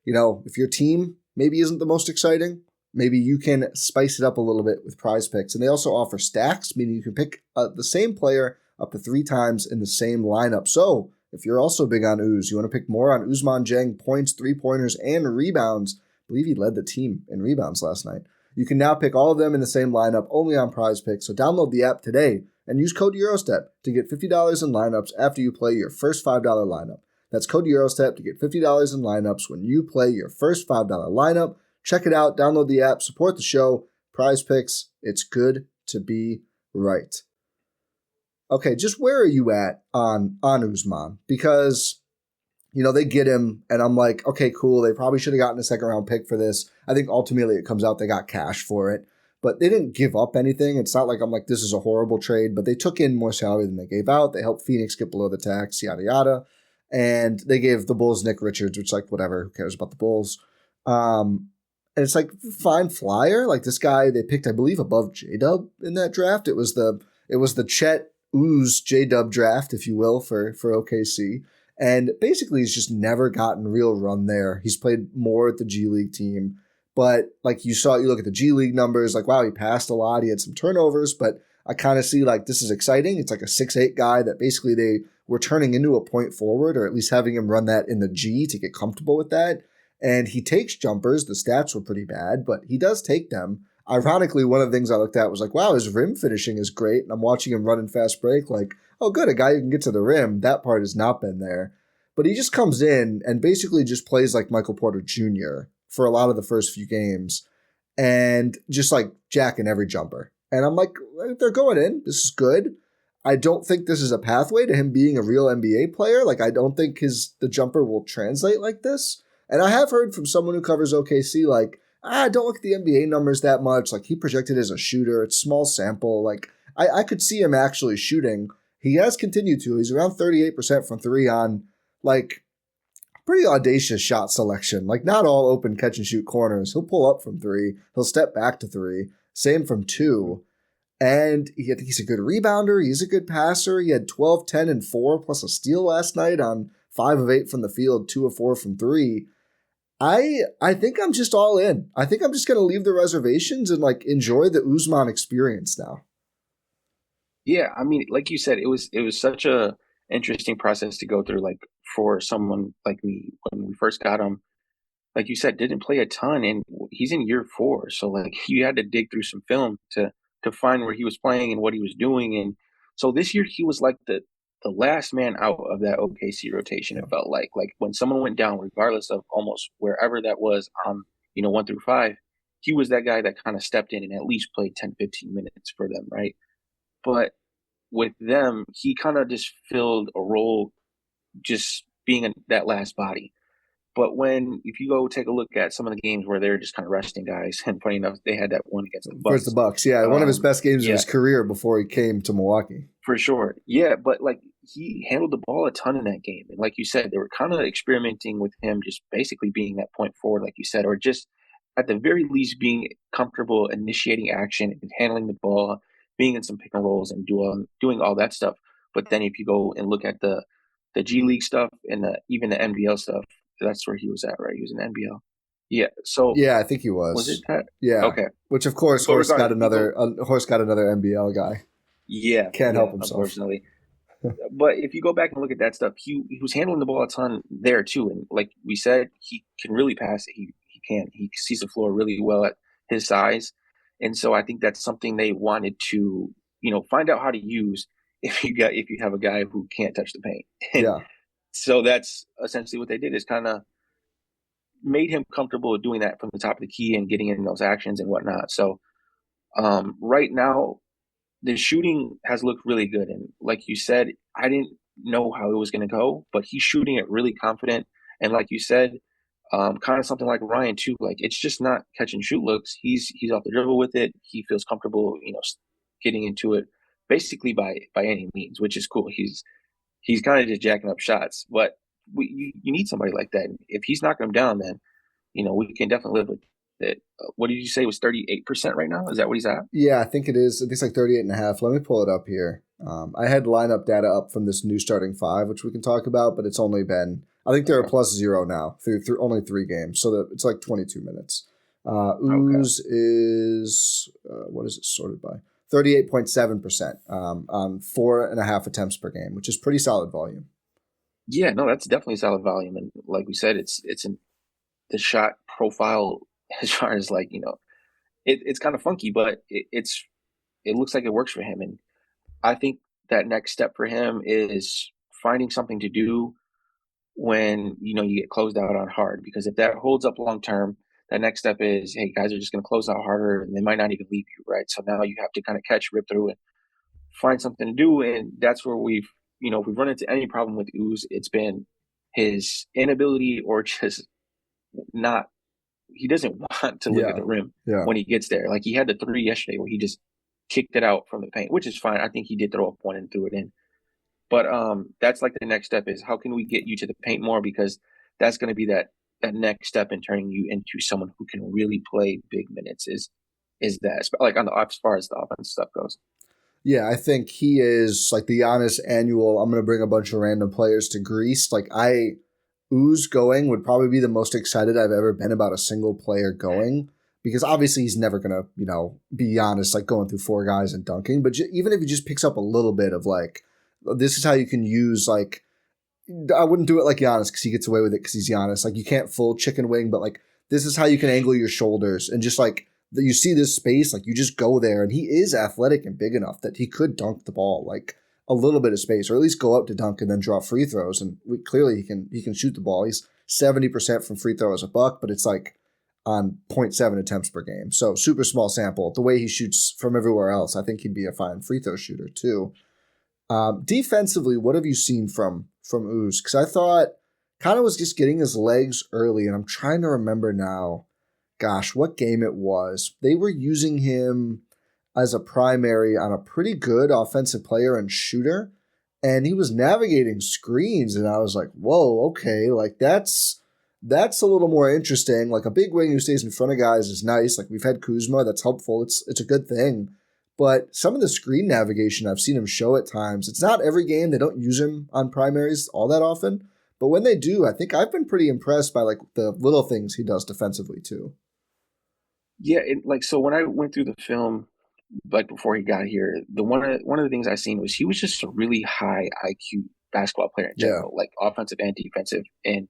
If your team maybe isn't the most exciting, maybe you can spice it up a little bit with Prize Picks. And they also offer stacks, meaning you can pick the same player up to 3 times in the same lineup. So if you're also big on Uz, you want to pick more on Ousmane Dieng, points, 3-pointers, and rebounds. I believe he led the team in rebounds last night. You can now pick all of them in the same lineup only on Prize Picks. So download the app today and use code Eurostep to get $50 in lineups after you play your first $5 lineup. That's code Eurostep to get $50 in lineups when you play your first $5 lineup. Check it out. Download the app. Support the show. Prize Picks. It's good to be right. Okay, just where are you at on Usman? Because, they get him, and I'm like, okay, cool. They probably should have gotten a second-round pick for this. I think ultimately it comes out they got cash for it. But they didn't give up anything. It's not like I'm like, this is a horrible trade. But they took in more salary than they gave out. They helped Phoenix get below the tax, yada, yada. And they gave the Bulls Nick Richards, which, like, whatever, who cares about the Bulls? And it's like, fine flyer. Like, this guy they picked, I believe, above J-Dub in that draft. It was the Chet Ooze J-Dub draft, if you will, for OKC. And basically, he's just never gotten real run there. He's played more at the G League team. But, like, you look at the G League numbers, like, wow, he passed a lot. He had some turnovers, but I kind of see, like, this is exciting. It's like a 6'8" guy that basically they were turning into a point forward, or at least having him run that in the G to get comfortable with that. And he takes jumpers. The stats were pretty bad, but he does take them. Ironically, one of the things I looked at was like, wow, his rim finishing is great. And I'm watching him run in fast break like, oh, good, a guy who can get to the rim. That part has not been there. But he just comes in and basically just plays like Michael Porter Jr. for a lot of the first few games and just like jacking every jumper. And I'm like, they're going in. This is good. I don't think this is a pathway to him being a real NBA player. Like, I don't think the jumper will translate like this. And I have heard from someone who covers OKC, like, don't look at the NBA numbers that much. Like, he projected as a shooter. It's small sample. Like, I could see him actually shooting. He has continued to. He's around 38% from 3 on, like, pretty audacious shot selection. Like, not all open catch and shoot corners. He'll pull up from 3. He'll step back to 3. Same from 2. And he's a good rebounder. He's a good passer. He had 12, 10, and 4 plus a steal last night on 5 of 8 from the field, 2 of 4 from 3. I think I'm just all in. I think I'm just going to leave the reservations and like enjoy the Usman experience now. Yeah, I mean, like you said, it was such a interesting process to go through. Like for someone like me, when we first got him, like you said, didn't play a ton, and he's in year 4, so like you had to dig through some film to find where he was playing and what he was doing. And so this year he was like the last man out of that OKC rotation. It felt like when someone went down, regardless of almost wherever that was on 1 through 5, he was that guy that kind of stepped in and at least played 10, 15 minutes for them, right? But with them, he kind of just filled a role, just being that last body. But if you go take a look at some of the games where they're just kind of resting guys, and funny enough, they had that one against the Bucks. Versus the Bucks, yeah. One of his best games of his career before he came to Milwaukee. For sure. Yeah, but like he handled the ball a ton in that game. And like you said, they were kind of experimenting with him just basically being that point forward, like you said, or just at the very least being comfortable initiating action and handling the ball, being in some pick and rolls and doing all that stuff. But then if you go and look at the G League stuff and even the NBL stuff, that's where he was at, right? He was in NBL. Yeah. So Yeah, I think he was it was. that? Yeah, Okay. which of course But regardless, if you go, Horst got another NBL guy. yeah, Can't help yeah, himself. unfortunately. But if you go back and look at that stuff, he was handling the ball a ton there too. And like we said, he can really pass it. He can. He sees the floor really well at his size. And so I think that's something they wanted to, find out how to use if you have a guy who can't touch the paint. And Yeah. so that's essentially what they did, is kind of made him comfortable doing that from the top of the key and getting in those actions and whatnot. So right now, the shooting has looked really good. And like you said, I didn't know how it was going to go, but he's shooting it really confident. And like you said, kind of something like Ryan too. Like, it's just not catch and shoot looks. He's off the dribble with it. He feels comfortable, getting into it basically by any means, which is cool. He's kind of just jacking up shots, but you need somebody like that. If he's knocking them down, then we can definitely live with it. What did you say was 38% right now? Is that what he's at? Yeah, I think it is. I think it's like 38.5. Let me pull it up here. I had lineup data up from this new starting five, which we can talk about, but it's only been, I think they're a +0 now through only 3 games. So that it's like 22 minutes. Ooze is, what is it sorted by? 38.7% on 4.5 attempts per game, which is pretty solid volume. Yeah, no, that's definitely solid volume. And like we said, it's in the shot profile as far as like, it's kind of funky, but it looks like it works for him. And I think that next step for him is finding something to do when, you get closed out on hard, because if that holds up long term, that next step is, hey, guys are just going to close out harder and they might not even leave you, right? So now you have to kind of catch, rip through, and find something to do. And that's where if we've run into any problem with Ooze, it's been his inability, or just not, he doesn't want to look at Yeah. the rim Yeah. when he gets there. Like, he had the 3 yesterday where he just kicked it out from the paint, which is fine. I think he did throw up one and threw it in. But that's like the next step, is how can we get you to the paint more? Because that's going to be that next step in turning you into someone who can really play big minutes, is that, like, as far as the offense stuff goes. Yeah, I think he is like the Giannis annual. I'm going to bring a bunch of random players to Greece. Like, Ooze going would probably be the most excited I've ever been about a single player going, because obviously he's never going to, be Giannis, like going through 4 guys and dunking. But even if he just picks up a little bit of like, this is how you can use, like, I wouldn't do it like Giannis because he gets away with it because he's Giannis. Like, you can't full chicken wing, but like, this is how you can angle your shoulders and just like, you see this space, like you just go there, and he is athletic and big enough that he could dunk the ball like a little bit of space, or at least go up to dunk and then draw free throws. And clearly he can shoot the ball. He's 70% from free throw as a Buck, but it's like on 0.7 attempts per game. So super small sample. The way he shoots from everywhere else, I think he'd be a fine free throw shooter too. Defensively, what have you seen from Ooze? Because I thought kind of was just getting his legs early, and I'm trying to remember now. Gosh, what game it was. They were using him as a primary on a pretty good offensive player and shooter, and he was navigating screens, and I was like, whoa, okay, like that's a little more interesting. Like, a big wing who stays in front of guys is nice. Like, we've had Kuzma, that's helpful. It's a good thing. But some of the screen navigation I've seen him show at times, it's not every game. They don't use him on primaries all that often. But when they do, I think I've been pretty impressed by like the little things he does defensively too. Yeah, so when I went through the film, like before he got here, the one of the things I seen was he was just a really high IQ basketball player in Yeah. general, like offensive and defensive. And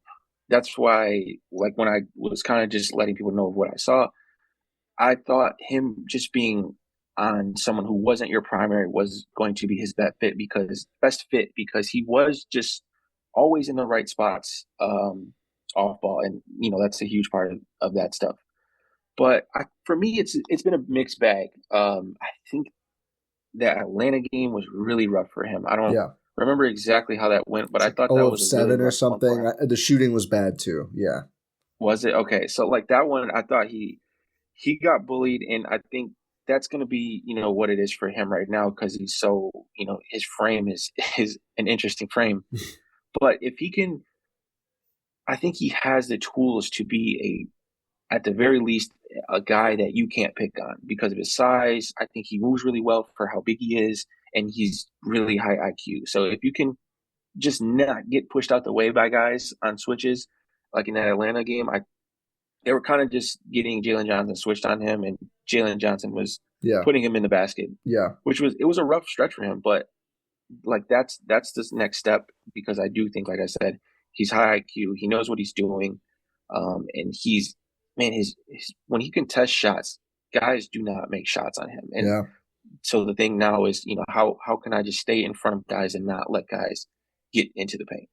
that's why, like, when I was kind of just letting people know of what I saw, I thought him just being on someone who wasn't your primary was going to be his best fit because he was just always in the right spots off ball, and that's a huge part of that stuff. But for me, it's been a mixed bag. I think that Atlanta game was really rough for him. I don't Yeah. remember exactly how that went, but I It's like thought 0 that of was a really 7 or rough one for something. him. The shooting was bad too. Yeah. Was it? Okay. So like that one, I thought he got bullied, and I think that's going to be what it is for him right now, because he's so his frame is an interesting frame. But if he can, I think he has the tools to be at the very least, a guy that you can't pick on because of his size. I think he moves really well for how big he is, and he's really high IQ. So if you can just not get pushed out the way by guys on switches, like in that Atlanta game, they were kind of just getting Jalen Johnson switched on him, and Jalen Johnson was Yeah. putting him in the basket. Yeah. It was a rough stretch for him, but like that's the next step, because I do think, like I said, he's high IQ. He knows what he's doing, and he's man. His when he can test shots, guys do not make shots on him. And Yeah. so the thing now is, how can I just stay in front of guys and not let guys get into the paint?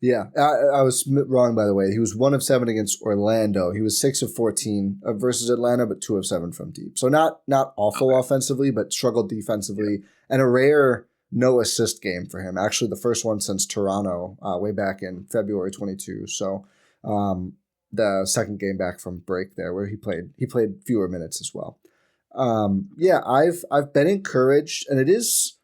Yeah, I was wrong, by the way. He was 1 of 7 against Orlando. He was 6 of 14 versus Atlanta, but 2 of 7 from deep. So not awful offensively, but struggled defensively. And a rare no assist game for him. Actually, the first one since Toronto, way back in February 22. So the second game back from break there, where he played fewer minutes as well. Yeah, I've been encouraged, and it is.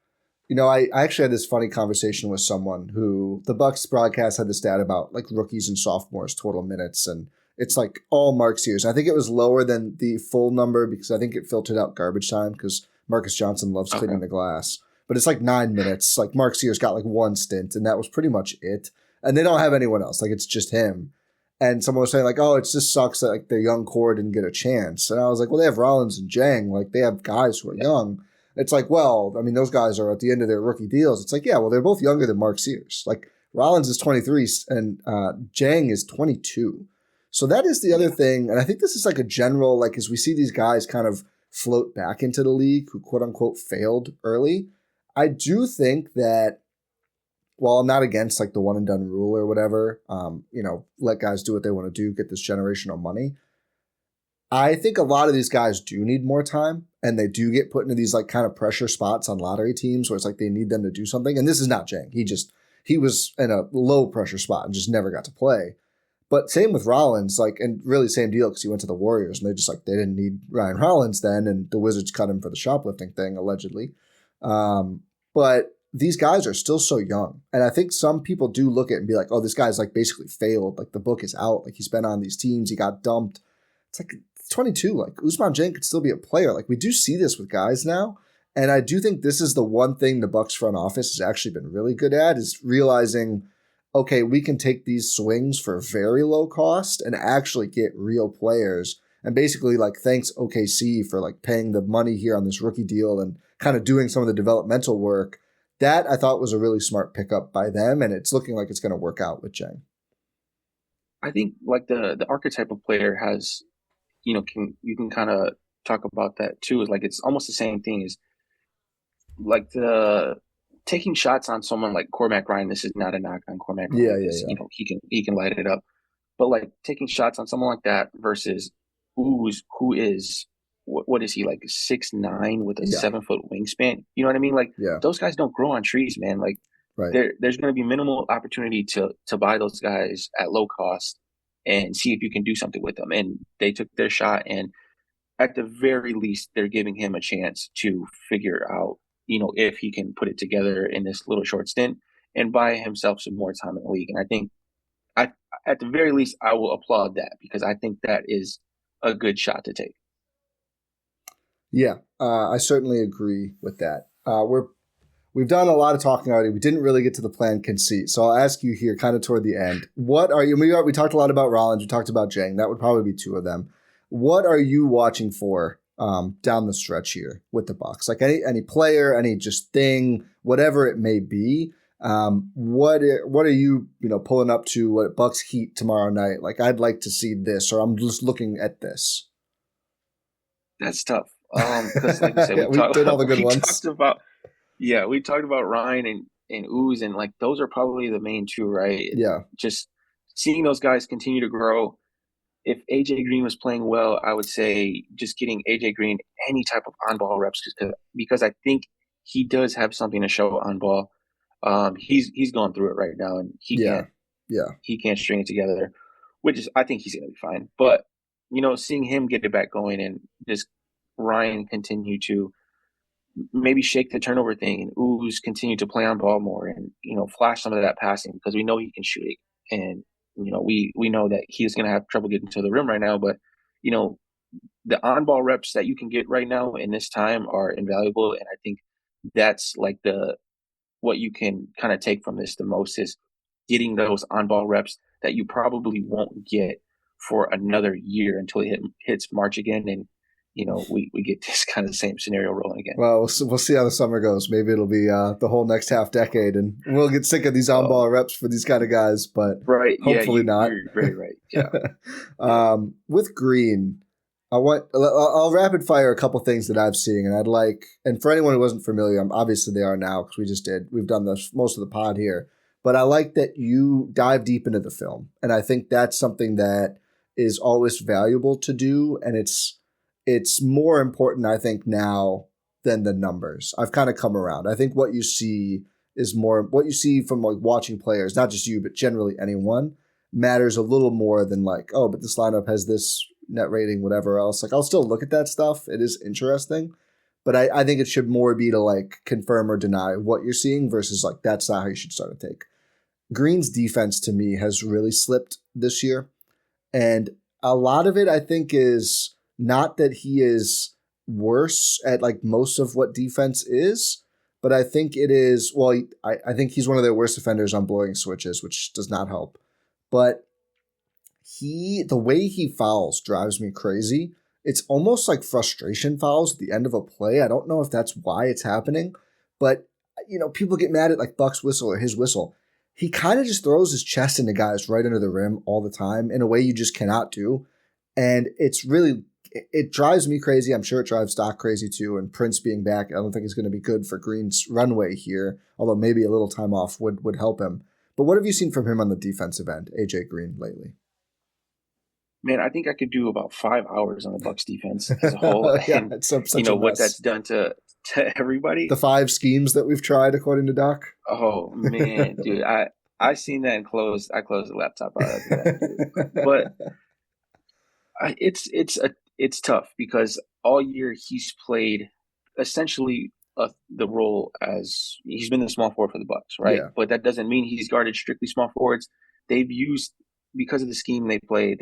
I actually had this funny conversation with someone who the Bucks broadcast had the stat about like rookies and sophomores total minutes, and it's like all Mark Sears. I think it was lower than the full number because I think it filtered out garbage time because Marcus Johnson loves cleaning the glass. But it's like 9 minutes. Like Mark Sears got like one stint, and that was pretty much it. And they don't have anyone else. Like it's just him. And someone was saying like, oh, it just sucks that like their young core didn't get a chance. And I was like, well, they have Rollins and Jang. Like they have guys who are young. It's like, well, I mean, those guys are at the end of their rookie deals. It's like, yeah, well, they're both younger than Mark Sears. Like Rollins is 23 and Jang is 22. So that is the other thing. And I think this is like a general, like as we see these guys kind of float back into the league who quote unquote failed early, I do think that while I'm not against like the one and done rule or whatever, let guys do what they want to do, get this generational money. I think a lot of these guys do need more time, and they do get put into these like kind of pressure spots on lottery teams where it's like they need them to do something. And this is not Jang. He was in a low pressure spot and just never got to play. But same with Rollins, like, and really same deal because he went to the Warriors and they didn't need Ryan Rollins then, and the Wizards cut him for the shoplifting thing allegedly. But these guys are still so young, and I think some people do look at it and be like, "Oh, this guy's like basically failed. Like the book is out. Like he's been on these teams, he got dumped." It's like 22. Like Ousmane Dieng could still be a player. Like we do see this with guys now. And I do think this is the one thing the Bucks front office has actually been really good at is realizing, okay, we can take these swings for very low cost and actually get real players. And basically like thanks OKC for like paying the money here on this rookie deal and kind of doing some of the developmental work. That I thought was a really smart pickup by them. And it's looking like it's going to work out with Dieng. I think like the archetype of player has, you can kind of talk about that too. Is like it's almost the same thing as like the taking shots on someone like Cormac Ryan. This is not a knock on Cormac Ryan. Yeah. He can light it up, but like taking shots on someone like that versus who is what is he like 6'9" with a 7-foot wingspan? You know what I mean? Like those guys don't grow on trees, man. Like there's going to be minimal opportunity to buy those guys at low cost and see if you can do something with them. And they took their shot, and at the very least, they're giving him a chance to figure out, if he can put it together in this little short stint and buy himself some more time in the league. And I think, at the very least, I will applaud that because I think that is a good shot to take. Yeah, I certainly agree with that. We've done a lot of talking already. We didn't really get to the plan conceit. So I'll ask you here kind of toward the end. What are you, we talked a lot about Rollins. We talked about Dieng. That would probably be 2 of them. What are you watching for down the stretch here with the Bucks? Like any player, any just thing, whatever it may be. What are you, pulling up to what Bucks Heat tomorrow night? Like I'd like to see this, or I'm just looking at this. That's tough. Because like you said, we did all the good ones. We talked about Ryan and Ooze, and like those are probably the main 2, right? Yeah. Just seeing those guys continue to grow. If AJ Green was playing well, I would say just getting AJ Green any type of on-ball reps because I think he does have something to show on ball. He's going through it right now, and he can't string it together, which is I think he's going to be fine. But seeing him get it back going and just Ryan continue to maybe shake the turnover thing and Ooze continue to play on ball more and, flash some of that passing because we know he can shoot it. And, we know that he's going to have trouble getting to the rim right now, but, the on ball reps that you can get right now in this time are invaluable. And I think that's like what you can kind of take from this the most is getting those on ball reps that you probably won't get for another year until it hits March again, and we get this kind of same scenario rolling again. Well, we'll see how the summer goes. Maybe it'll be the whole next half decade, and we'll get sick of these on-ball reps for these kind of guys, but hopefully not. You're very right. Yeah. With Green, I'll rapid fire a couple things that I've seen, and I'd like, and for anyone who wasn't familiar, obviously they are now because we've done most of the pod here, but I like that you dive deep into the film, and I think that's something that is always valuable to do, and it's more important, I think, now than the numbers. I've kind of come around. I think what you see from like watching players, not just you, but generally anyone, matters a little more than like, oh, but this lineup has this net rating, whatever else. Like, I'll still look at that stuff. It is interesting, but I think it should more be to like confirm or deny what you're seeing versus like, that's not how you should start a take. Green's defense to me has really slipped this year. And a lot of it, I think, is not that he is worse at like most of what defense is, but I think it is, well, I think he's one of their worst offenders on blowing switches, which does not help. But the way he fouls drives me crazy. It's almost like frustration fouls at the end of a play. I don't know if that's why it's happening, but people get mad at like Buck's whistle or his whistle. He kind of just throws his chest into guys right under the rim all the time in a way you just cannot do. And it drives me crazy. I'm sure it drives Doc crazy too. And Prince being back, I don't think it's going to be good for Green's runway here, although maybe a little time off would help him. But what have you seen from him on the defensive end, AJ Green, lately? Man, I think I could do about 5 hours on the Bucks defense as a whole. Yeah, and it's such a what mess. that's done to everybody. The 5 schemes that we've tried, according to Doc. Oh man, dude, I seen that and I closed the laptop out of that. But it's tough because all year he's played essentially the role as he's been the small forward for the Bucks, right? Yeah. But that doesn't mean he's guarded strictly small forwards. They've used, because of the scheme they play,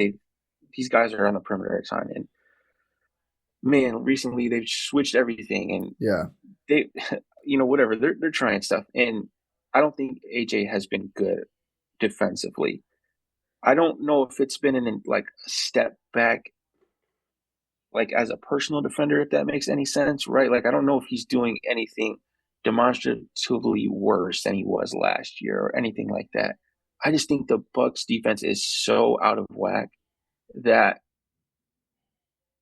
these guys are on the perimeter every time. And man, recently they've switched everything, and they, whatever, they're trying stuff. And I don't think AJ has been good defensively. I don't know if it's been in like a step back, like as a personal defender, if that makes any sense, right? Like, I don't know if he's doing anything demonstratively worse than he was last year or anything like that. I just think the Bucks defense is so out of whack that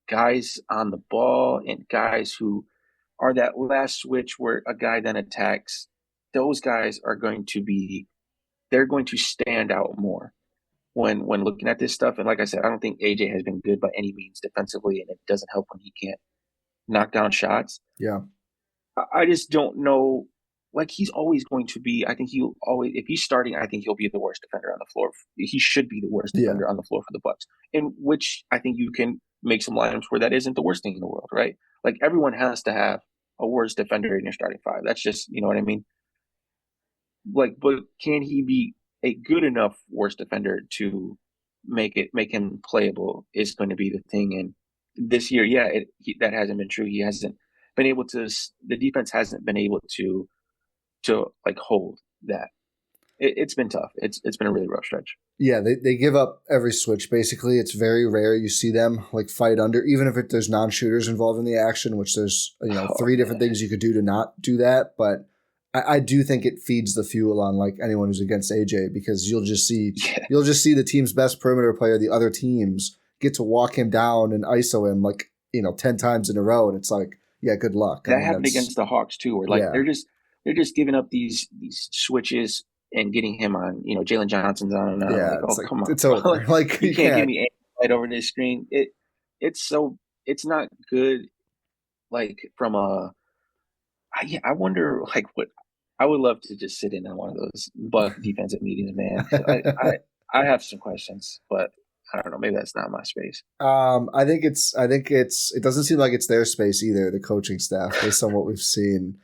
guys on the ball and guys who are that last switch where a guy then attacks, those guys are going to stand out more when looking at this stuff. And like I said, I don't think AJ has been good by any means defensively, and it doesn't help when he can't knock down shots. Yeah. I just don't know. Like, he's always going to be, I think if he's starting, I think he'll be the worst defender on the floor. He should be the worst defender on the floor for the Bucks, in which I think you can make some lineups where that isn't the worst thing in the world, right? Like, everyone has to have a worst defender in your starting five. That's just, you know what I mean? Like, but can he be a good enough worst defender to make him playable is going to be the thing. And this year, that hasn't been true. He hasn't been able to, the defense hasn't been able to like hold that. It's been tough. It's been a really rough stretch. Yeah, they give up every switch. Basically, it's very rare you see them like fight under, even if there's non-shooters involved in the action, which there's 3 different things you could do to not do that. But I do think it feeds the fuel on like anyone who's against AJ, because you'll just see the team's best perimeter player, the other teams, get to walk him down and ISO him like 10 times in a row, and it's like, yeah, good luck. That happened against the Hawks too, where like they're just giving up these switches and getting him on, Jalen Johnson's on. Yeah, like, come on, it's over. Like, you can't give me right over this screen. It's not good. Like, from a, I wonder, like, what I would love to just sit in on one of those Buck defensive meetings, man. I have some questions, but I don't know. Maybe that's not my space. I think it doesn't seem like it's their space either, the coaching staff, based on what we've seen.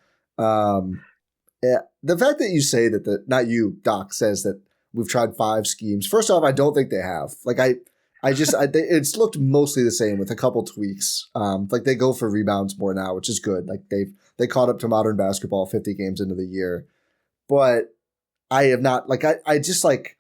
Yeah, the fact that you say that not you, Doc, says that we've tried 5 schemes. First off, I don't think they have. Like, it's looked mostly the same with a couple tweaks. Like, they go for rebounds more now, which is good. Like, they caught up to modern basketball 50 games into the year. But I have not, like, I just like,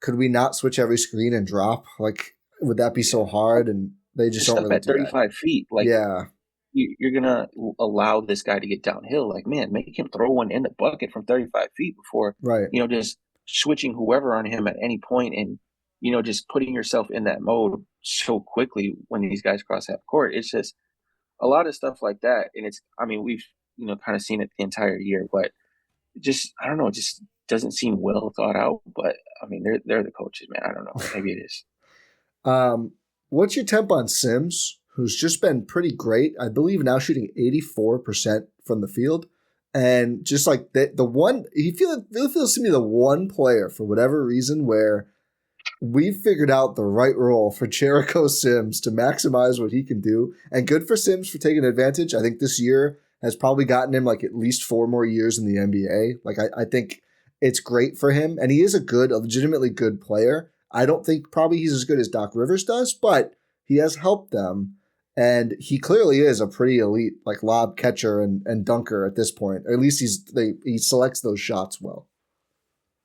could we not switch every screen and drop? Like, would that be so hard? And they just don't stuff really at do that. 35 feet. Like, Yeah. you're going to allow this guy to get downhill. Like, man, make him throw one in the bucket from 35 feet before, Right. Just switching whoever on him at any point and, just putting yourself in that mode so quickly when these guys cross half court. It's just a lot of stuff like that. And we've, kind of seen it the entire year, but I don't know, it just doesn't seem well thought out. But they're the coaches, man. I don't know. Maybe it is. What's your temp on Sims, who's just been pretty great? I believe now shooting 84% from the field. And just like the one, he feels to me the one player for whatever reason where we've figured out the right role for Jericho Sims to maximize what he can do. And good for Sims for taking advantage. I think this year has probably gotten him like at least 4 more years in the NBA. Like I think it's great for him. And he is a legitimately good player. I don't think probably he's as good as Doc Rivers does, but he has helped them. And he clearly is a pretty elite like lob catcher and dunker at this point. Or at least he selects those shots well.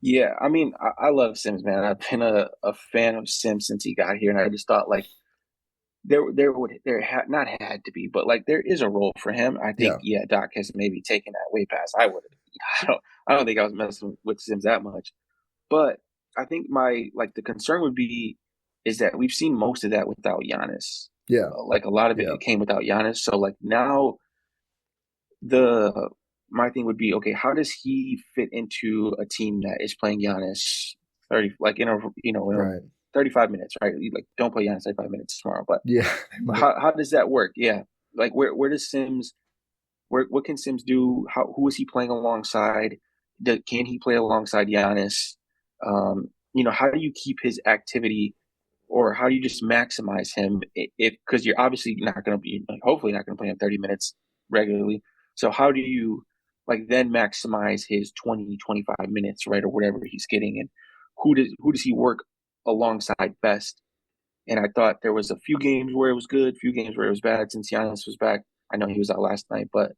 Yeah, I love Sims, man. I've been a fan of Sims since he got here, and I just thought like there had not had to be, but like there is a role for him. I think Doc has maybe taken that way past I would have. I don't think I was messing with Sims that much, but I think the concern would be is that we've seen most of that without Giannis. Yeah, like a lot of it came without Giannis. So like now my thing would be, okay, how does he fit into a team that is playing Giannis 30, like in 35 minutes, right? Like don't play Giannis 35 minutes tomorrow, but how does that work? Yeah. Like where does Sims, what can Sims do? Who is he playing alongside? Can he play alongside Giannis? How do you keep his activity or how do you just maximize him because you're obviously not going to be, hopefully not going to play him 30 minutes regularly. So how do you then maximize his 20, 25 minutes, right? Or whatever he's getting. And who does he work alongside best? And I thought there was a few games where it was good, few games where it was bad since Giannis was back. I know he was out last night, but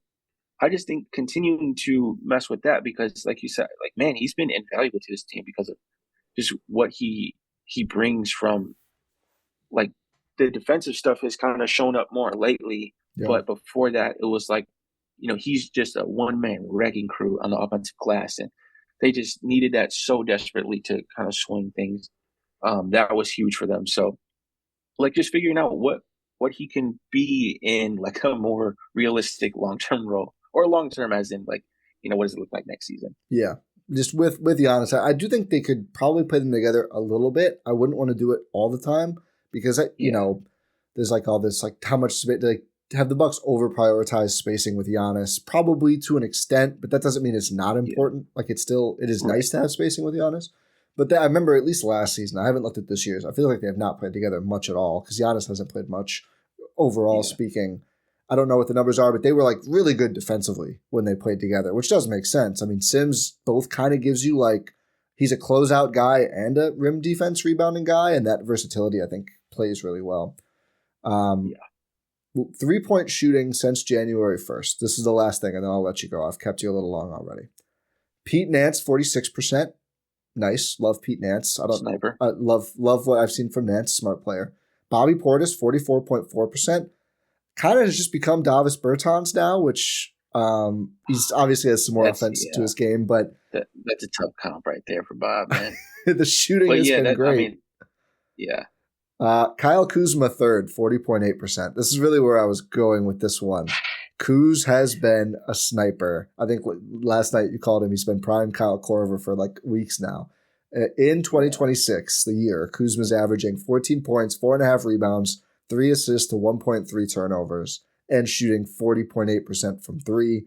I just think continuing to mess with that because like you said, man, he's been invaluable to this team because of just what he brings from the defensive stuff has kind of shown up more lately. Yeah. But before that, it was he's just a one-man wrecking crew on the offensive glass. And they just needed that so desperately to kind of swing things. That was huge for them. So just figuring out what he can be in a more realistic long-term role or long-term as in what does it look like next season? Yeah. Just with Giannis, I do think they could probably play them together a little bit. I wouldn't want to do it all the time because there's all this how much have the Bucks over prioritize spacing with Giannis probably to an extent, but that doesn't mean it's not important. Yeah. It is nice to have spacing with Giannis. But I remember at least last season, I haven't looked at this year's. I feel like they have not played together much at all because Giannis hasn't played much overall speaking. I don't know what the numbers are, but they were really good defensively when they played together, which does make sense. Sims both kind of gives you he's a closeout guy and a rim defense rebounding guy, and that versatility I think plays really well. 3-point shooting since January 1st. This is the last thing, and then I'll let you go. I've kept you a little long already. Pete Nance, 46%. Nice. Love Pete Nance. Sniper. Love what I've seen from Nance. Smart player. Bobby Portis, 44.4%. Kind of has just become Davis Bertans now, which he's obviously has some more offense to his game, but that's a tough comp right there for Bob, man. The shooting has been great. Kyle Kuzma third, 40.8%. This is really where I was going with this one. Kuz has been a sniper. I think last night you called him. He's been prime Kyle Korver for weeks now. In 2026, the year, Kuzma's averaging 14 points, 4.5 rebounds, 3 assists to 1.3 turnovers, and shooting 40.8% from 3.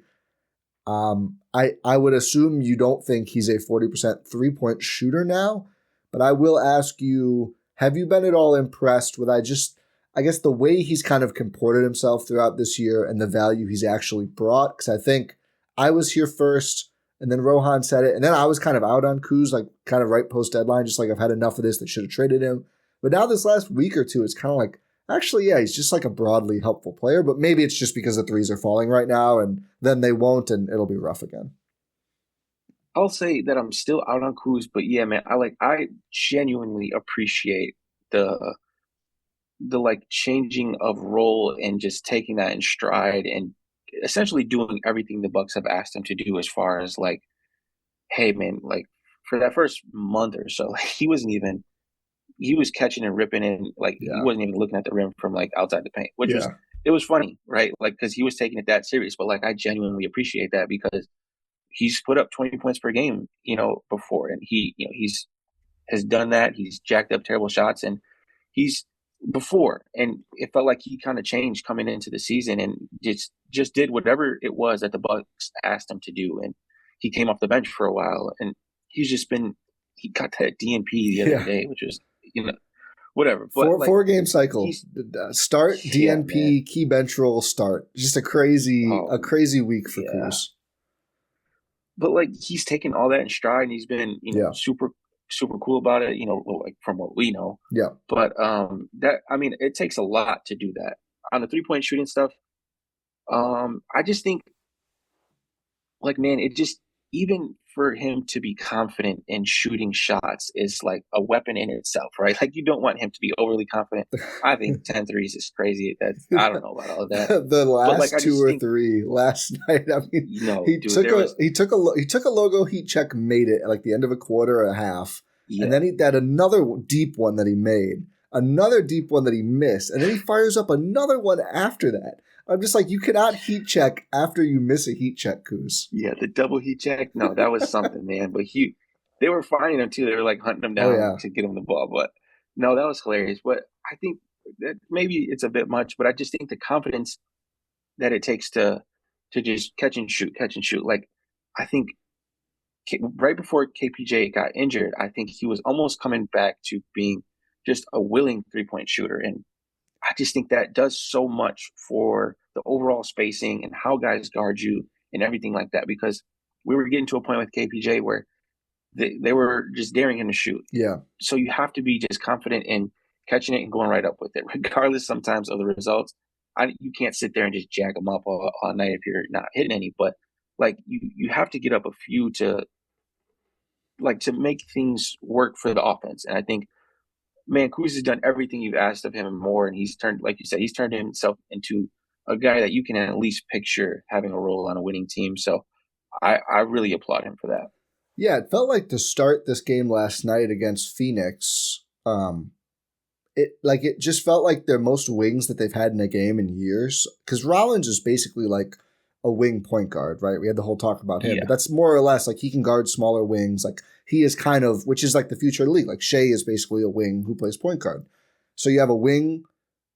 I would assume you don't think he's a 40% 3-point shooter now, but I will ask you, have you been at all impressed with I guess the way he's kind of comported himself throughout this year and the value he's actually brought? Because I think I was here first, and then Rohan said it, and then I was kind of out on Kuz, kind of right post-deadline, just I've had enough of this, they should have traded him. But now this last week or two, it's kind of actually, yeah, he's just a broadly helpful player, but maybe it's just because the threes are falling right now, and then they won't, and it'll be rough again. I'll say that I'm still out on Kuz, but yeah, man, I genuinely appreciate the like changing of role and just taking that in stride and essentially doing everything the Bucks have asked him to do as far as like, hey man, like for that first month or so, like, he was catching and ripping and like he Yeah. wasn't even looking at the rim from like outside the paint, which was Yeah. it was funny, right? Like because he was taking it that serious, but like I genuinely appreciate that because he's put up 20 points per game, before, and he's has done that. He's jacked up terrible shots, and he's before, and it felt like he kind of changed coming into the season and just did whatever it was that the Bucks asked him to do, and he came off the bench for a while, and he got that DNP the other day, which was whatever. But like 4 game cycle. Start DNP, man. key bench roll, start. Just a crazy week for Kuz. But like he's taken all that in stride and he's been, super, super cool about it, like from what we know. Yeah. But it takes a lot to do that. On the 3-point shooting stuff, I just think like man, it just even for him to be confident in shooting shots is like a weapon in itself, right? Like you don't want him to be overly confident. I think 10 threes is crazy. I don't know about all of that. The last like, 2 or 3 last night. I mean, he took a logo heat check, made it at like the end of a quarter or a half, and then he had another deep one that he made, another deep one that he missed, and then he fires up another one after that. I'm just like, you cannot heat check after you miss a heat check, Kuz. Yeah, the double heat check. No, that was something, man. But they were finding him too. They were like hunting him down to get him the ball. But no, that was hilarious. But I think that maybe it's a bit much. But I just think the confidence that it takes to just catch and shoot. Like I think right before KPJ got injured, I think he was almost coming back to being just a willing 3-point shooter. And I just think that does so much for the overall spacing and how guys guard you and everything like that, because we were getting to a point with KPJ where they were just daring him to shoot. Yeah. So you have to be just confident in catching it and going right up with it, regardless sometimes of the results. You can't sit there and just jack them up all night if you're not hitting any, but like you have to get up a few to make things work for the offense. And I think man, Kuz has done everything you've asked of him and more, and he's turned, like you said, he's turned himself into a guy that you can at least picture having a role on a winning team. So I really applaud him for that. Yeah, it felt like to start this game last night against Phoenix, it just felt like their most wings that they've had in a game in years. Because Rollins is basically like a wing point guard, right? We had the whole talk about him, but that's more or less like he can guard smaller wings. Like he is kind of, which is like the future of the league. Like Shea is basically a wing who plays point guard. So you have a wing,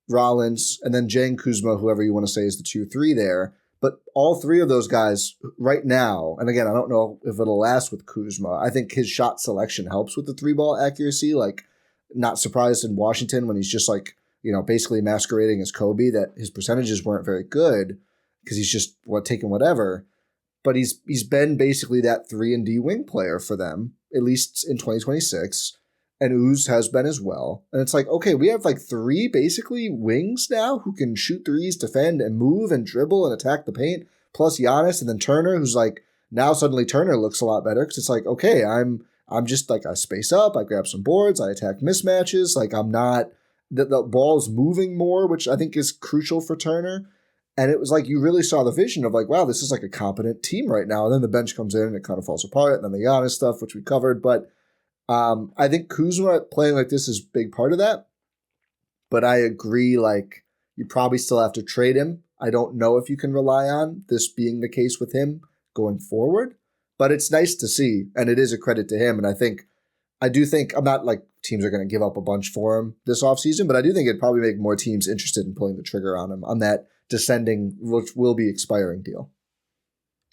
Rollins, and then Jane Kuzma, whoever you want to say is the 2-3 there. But all 3 of those guys right now, and again, I don't know if it'll last with Kuzma. I think his shot selection helps with the 3-ball accuracy. Like not surprised in Washington when he's just like, basically masquerading as Kobe that his percentages weren't very good because he's just taking whatever. But he's been basically that 3-and-D wing player for them, at least in 2026. And Uz has been as well. And it's like, okay, we have like 3 basically wings now who can shoot threes, defend, and move and dribble and attack the paint, plus Giannis, and then Turner, who's like, now suddenly Turner looks a lot better because it's like, okay, I'm just like, I space up, I grab some boards, I attack mismatches. Like I'm not, the ball's moving more, which I think is crucial for Turner. And it was like you really saw the vision of like, wow, this is like a competent team right now. And then the bench comes in and it kind of falls apart. And then the Giannis stuff, which we covered. But I think Kuzma playing like this is a big part of that. But I agree, like you probably still have to trade him. I don't know if you can rely on this being the case with him going forward. But it's nice to see. And it is a credit to him. And I do think I'm not like teams are going to give up a bunch for him this offseason. But I do think it'd probably make more teams interested in pulling the trigger on him on that descending, which will be expiring deal.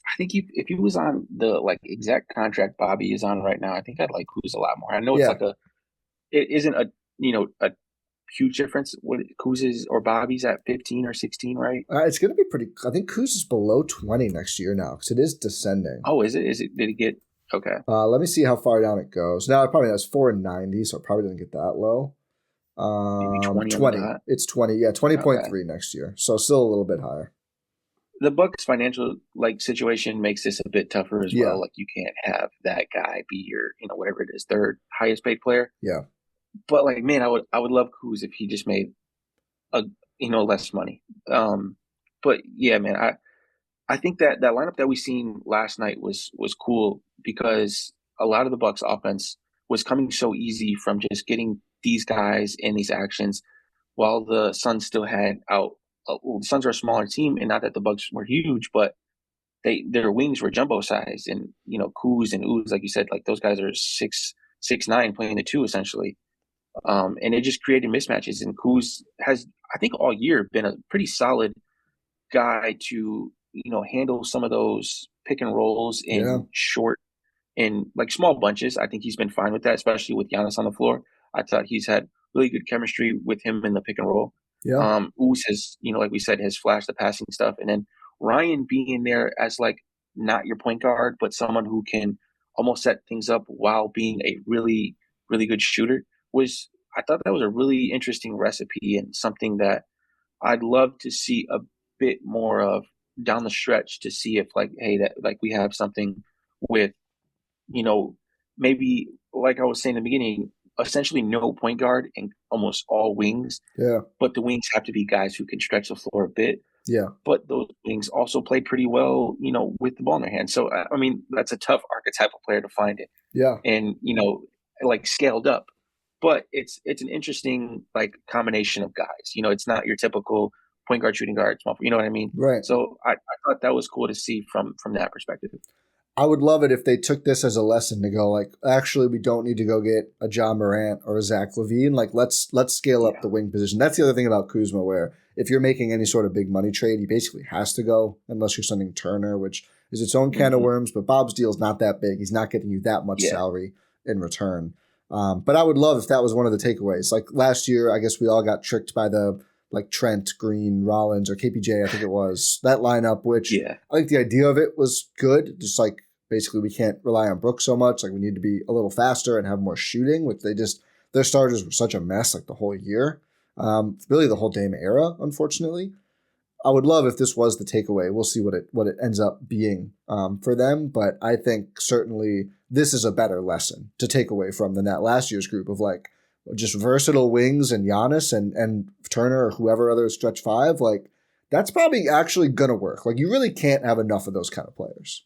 I think if he was on the like exact contract Bobby is on right now, I think I'd like Kuz a lot more. I know it's it isn't a huge difference. What Kuz is or Bobby's at 15 or 16, right? It's going to be pretty. I think Kuz is below 20 next year now because it is descending. Oh, is it? Did it get okay? Let me see how far down it goes. Now it probably has 490, so it probably doesn't get that low. Maybe 20. It's 20. Yeah, 20.3 next year. So still a little bit higher. the Bucks financial situation makes this a bit tougher as Yeah. well. Like you can't have that guy be your, whatever it is, third highest paid player. Yeah. But like, man, I would love Kuz if he just made a less money. But yeah, man, I think that lineup that we seen last night was cool because a lot of the Bucks offense was coming so easy from just getting these guys in these actions, while the Suns still had out. Well, the Suns are a smaller team, and not that the Bucks were huge, but their wings were jumbo size, and Kuz and Ooze, like you said, like those guys are 6'9", playing the two essentially, and it just created mismatches. And Kuz has, I think, all year been a pretty solid guy to handle some of those pick and rolls Yeah. in short in like small bunches. I think he's been fine with that, especially with Giannis on the floor. I thought he's had really good chemistry with him in the pick and roll. Yeah. Oos has, like we said, has flashed the passing stuff, and then Ryan being there as like not your point guard, but someone who can almost set things up while being a really, really good shooter was. I thought that was a really interesting recipe and something that I'd love to see a bit more of down the stretch to see if like, hey, that like we have something with, you know, maybe like I was saying in the beginning, essentially no point guard and almost all wings. Yeah. But the wings have to be guys who can stretch the floor a bit. Yeah. But those wings also play pretty well, with the ball in their hands. So I mean, that's a tough archetypal player to find it. Yeah. And like scaled up. But it's an interesting like combination of guys. It's not your typical point guard, shooting guard, small. You know what I mean? Right. So I thought that was cool to see from that perspective. I would love it if they took this as a lesson to go like, actually, we don't need to go get a John Morant or a Zach LaVine. Like, let's scale up the wing position. That's the other thing about Kuzma, where if you're making any sort of big money trade, he basically has to go unless you're sending Turner, which is its own can of worms. But Bob's deal is not that big. He's not getting you that much salary in return. But I would love if that was one of the takeaways. Like last year, I guess we all got tricked by the like Trent, Green, Rollins, or KPJ, I think it was, that lineup, which I think the idea of it was good. Just like, basically, we can't rely on Brooks so much. Like, we need to be a little faster and have more shooting, which their starters were such a mess like the whole year. Really the whole Dame era, unfortunately. I would love if this was the takeaway. We'll see what it ends up being for them. But I think certainly this is a better lesson to take away from than that last year's group of like just versatile wings and Giannis and Turner or whoever other stretch five. Like, that's probably actually going to work. Like, you really can't have enough of those kind of players.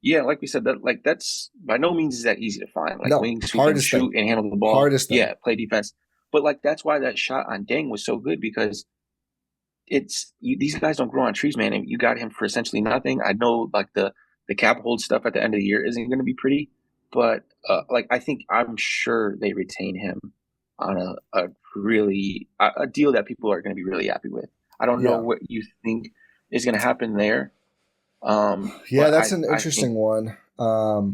Yeah, like we said, that's by no means is that easy to find. Like wings who can shoot and handle the ball. Hardest thing. Yeah, play defense. But like that's why that shot on Deng was so good, because these guys don't grow on trees, man. And you got him for essentially nothing. I know like the cap hold stuff at the end of the year isn't going to be pretty, but like I'm sure they retain him on a really a deal that people are going to be really happy with. I don't know what you think is going to happen there. That's an interesting one. That'll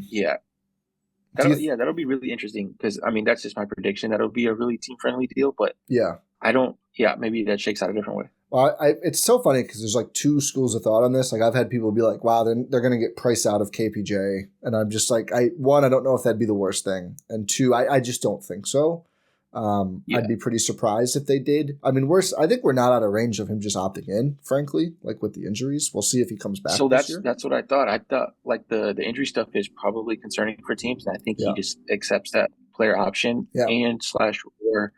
be really interesting because I mean that's just my prediction. That'll be a really team friendly deal, but maybe that shakes out a different way. Well, it's so funny because there's like two schools of thought on this. Like I've had people be like, "Wow, they're going to get priced out of KPJ," and I'm just like, I don't know if that'd be the worst thing, and two, I just don't think so. I'd be pretty surprised if they did. I mean, I think we're not out of range of him just opting in, frankly, like with the injuries. We'll see if he comes back. So that's what I thought. I thought like the injury stuff is probably concerning for teams, and I think he just accepts that player option and or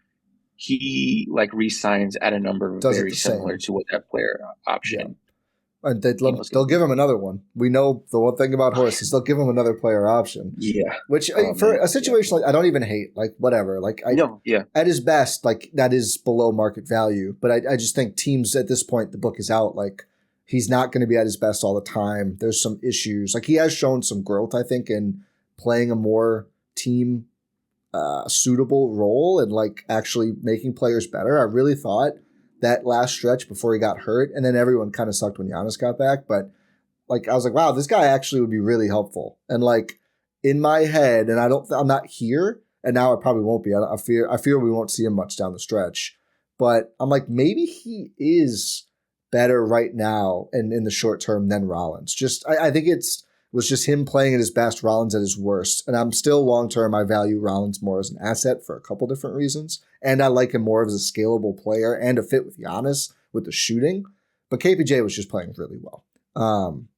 he like re-signs at a number very similar to what that player option. Yeah. And they'll give him another one. We know the one thing about Horst is they'll give him another player option. Yeah. Which for a situation like I don't even hate, like whatever. Like at his best, like that is below market value. But I just think teams at this point, the book is out. Like he's not going to be at his best all the time. There's some issues. Like he has shown some growth, I think, in playing a more team suitable role and like actually making players better. I really thought that last stretch before he got hurt, and then everyone kind of sucked when Giannis got back. But like I was like, wow, this guy actually would be really helpful. And like in my head, and I'm not here, and now I probably won't be. I fear we won't see him much down the stretch. But I'm like, maybe he is better right now and in the short term than Rollins. Just I think was just him playing at his best, Rollins at his worst. And I'm still long-term, I value Rollins more as an asset for a couple different reasons. And I like him more as a scalable player and a fit with Giannis with the shooting. But KPJ was just playing really well.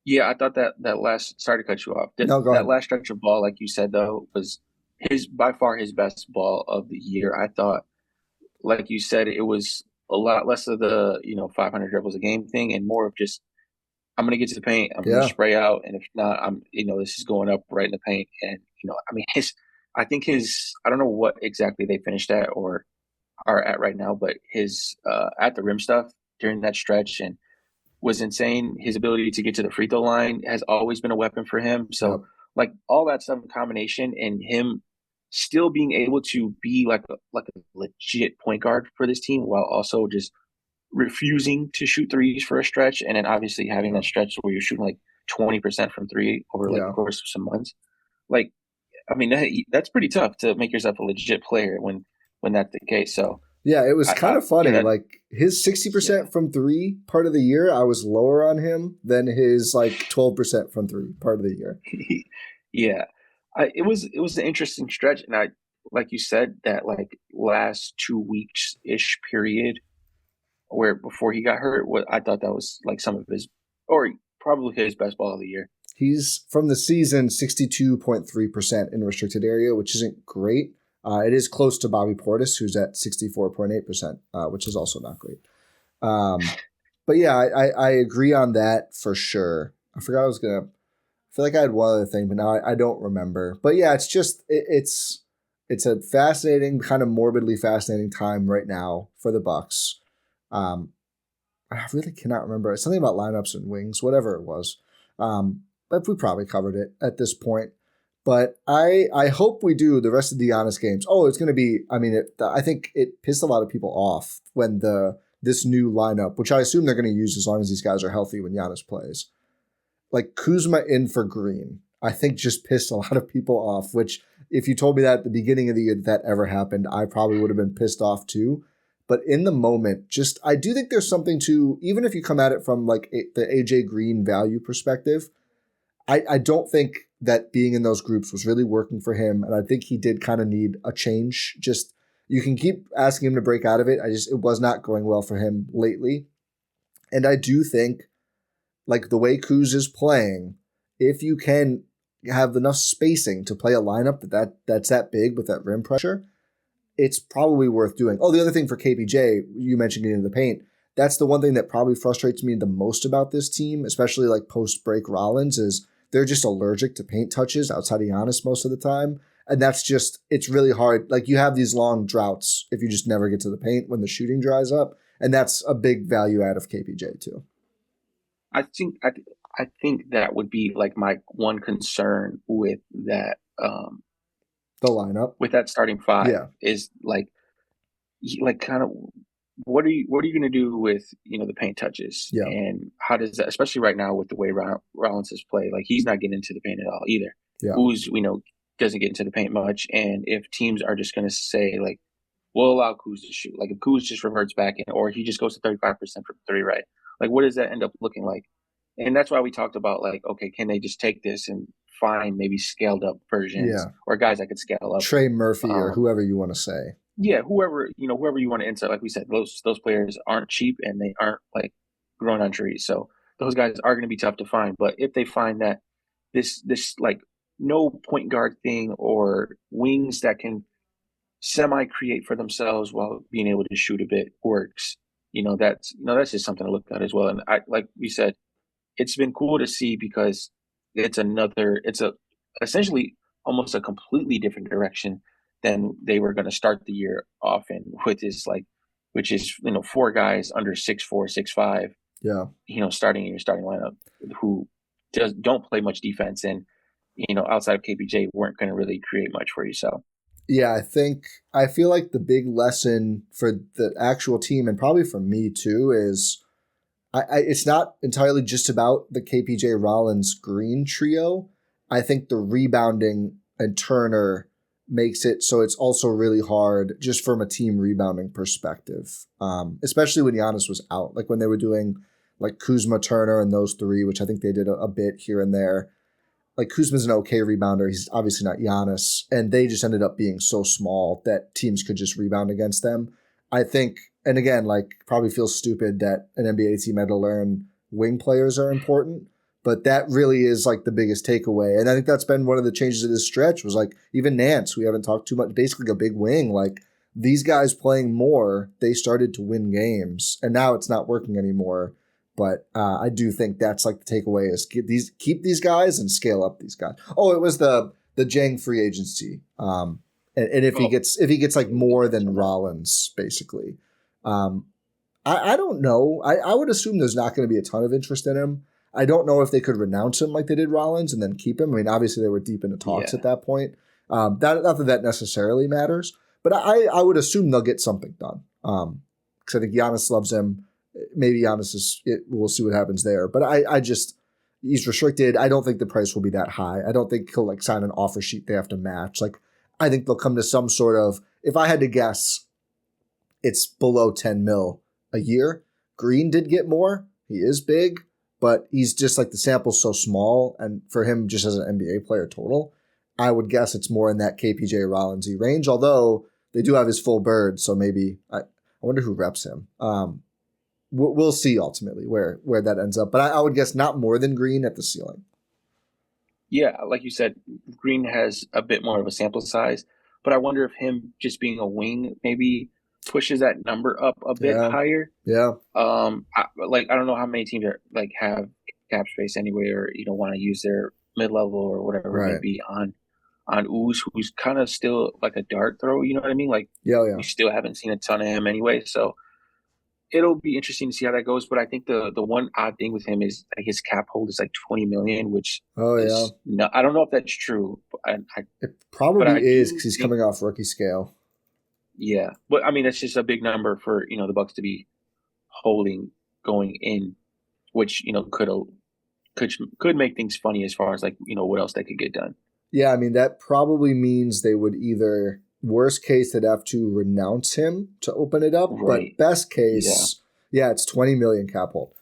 Yeah, I thought that last, sorry to cut you off. No, go That ahead. last stretch of ball, like you said though, was by far his best ball of the year. I thought, like you said, it was a lot less of the 500 dribbles a game thing and more of just I'm gonna get to the paint, I'm gonna Yeah. spray out, and if not, this is going up right in the paint. And I mean I think I don't know what exactly they finished at or are at right now, but his at the rim stuff during that stretch and was insane. His ability to get to the free throw line has always been a weapon for him. Yep. So like all that stuff in combination and him still being able to be like a legit point guard for this team while also just refusing to shoot threes for a stretch, and then obviously having that stretch where you're shooting like 20% from three over like the course of some months. Like, I mean, that's pretty tough to make yourself a legit player when that's the case. So yeah, it was kind of funny. Like his 60% from three part of the year, I was lower on him than his like 12% from three part of the year. Yeah, it was an interesting stretch, and I like you said that like last 2 weeks ish period where before he got hurt, I thought that was like some of his or probably his best ball of the year. He's from the season 62.3% in restricted area, which isn't great. It is close to Bobby Portis, who's at 64.8%, which is also not great. But yeah, I agree on that for sure. I forgot I feel like I had one other thing, but now I don't remember. But yeah, it's just, it's a fascinating, kind of morbidly fascinating time right now for the Bucks. I really cannot remember. It's something about lineups and wings, whatever it was. But we probably covered it at this point. But I hope we do the rest of the Giannis games. Oh, it's going to be, I mean, I think it pissed a lot of people off when this new lineup, which I assume they're going to use as long as these guys are healthy when Giannis plays. Like Kuzma in for Green, I think just pissed a lot of people off, which if you told me that at the beginning of the year that ever happened, I probably would have been pissed off too. But in the moment, just I do think there's something to, even if you come at it from like the AJ Green value perspective, I don't think that being in those groups was really working for him. And I think he did kind of need a change. Just you can keep asking him to break out of it. It was not going well for him lately. And I do think like the way Kuz is playing, if you can have enough spacing to play a lineup that's that big with that rim pressure, it's probably worth doing. Oh, the other thing for KPJ, you mentioned getting into the paint. That's the one thing that probably frustrates me the most about this team, especially like post-break Rollins, is they're just allergic to paint touches outside of Giannis most of the time. And that's just, it's really hard. Like you have these long droughts if you just never get to the paint when the shooting dries up. And that's a big value add of KPJ too. I think that would be like my one concern with that the lineup with that starting five is like kind of what are you going to do with the paint touches and how does that, especially right now with the way Rollins has played, like he's not getting into the paint at all either. Who's doesn't get into the paint much, and if teams are just going to say like we'll allow Kuz to shoot, like if Kuz just reverts back in or he just goes to 35% from three, right? Like what does that end up looking like? And that's why we talked about like, okay, can they just take this and find maybe scaled up versions or guys that could scale up? Trey Murphy or whoever you want to say. Yeah, whoever you want to insert. Like we said, those players aren't cheap and they aren't like growing on trees. So those guys are going to be tough to find. But if they find that this like no point guard thing or wings that can semi create for themselves while being able to shoot a bit works, that's just something to look at as well. And I like we said, it's been cool to see because it's essentially almost a completely different direction than they were going to start the year off in with which is 4 guys under 6'4", 6'5". Starting in your starting lineup who don't play much defense and outside of KPJ weren't going to really create much for you. So yeah, I feel like the big lesson for the actual team and probably for me too is it's not entirely just about the KPJ Rollins Green trio. I think the rebounding and Turner makes it so it's also really hard just from a team rebounding perspective, especially when Giannis was out. Like when they were doing like Kuzma, Turner, and those three, which I think they did a bit here and there. Like Kuzma's an okay rebounder. He's obviously not Giannis. And they just ended up being so small that teams could just rebound against them. I think and again, like probably feels stupid that an NBA team had to learn wing players are important, but that really is like the biggest takeaway. And I think that's been one of the changes of this stretch was like even Nance, we haven't talked too much, basically a big wing. Like these guys playing more, they started to win games, and now it's not working anymore. But I do think that's like the takeaway is keep these guys and scale up these guys. Oh, it was the Jang free agency. And if he gets like more than Rollins, basically. I don't know. I would assume there's not going to be a ton of interest in him. I don't know if they could renounce him like they did Rollins and then keep him. I mean, obviously they were deep into talks at that point. Not that necessarily matters, but I would assume they'll get something done. Because I think Giannis loves him. Maybe Giannis we'll see what happens there. But I just, he's restricted. I don't think the price will be that high. I don't think he'll like sign an offer sheet they have to match. Like, I think they'll come to some sort of, if I had to guess, it's below 10 mil a year. Green did get more. He is big, but he's just like the sample's so small. And for him, just as an NBA player total, I would guess it's more in that KPJ Rollins-y range, although they do have his full bird. So maybe, I wonder who reps him. We'll see ultimately where that ends up. But I would guess not more than Green at the ceiling. Yeah, like you said, Green has a bit more of a sample size, but I wonder if him just being a wing maybe pushes that number up a bit higher. Yeah. I don't know how many teams are like have cap space anyway, or want to use their mid level or whatever it may be on Ooze, who's kind of still like a dart throw. You know what I mean? Like, we still haven't seen a ton of him anyway, so it'll be interesting to see how that goes. But I think the one odd thing with him is like his cap hold is like 20 million, which I don't know if that's true. It probably is because he's coming off rookie scale. Yeah, but I mean that's just a big number for the Bucks to be holding going in, which could make things funny as far as like what else they could get done. Yeah, I mean that probably means they would either. Worst case, they'd have to renounce him to open it up. Right. But best case, it's 20 million cap hold.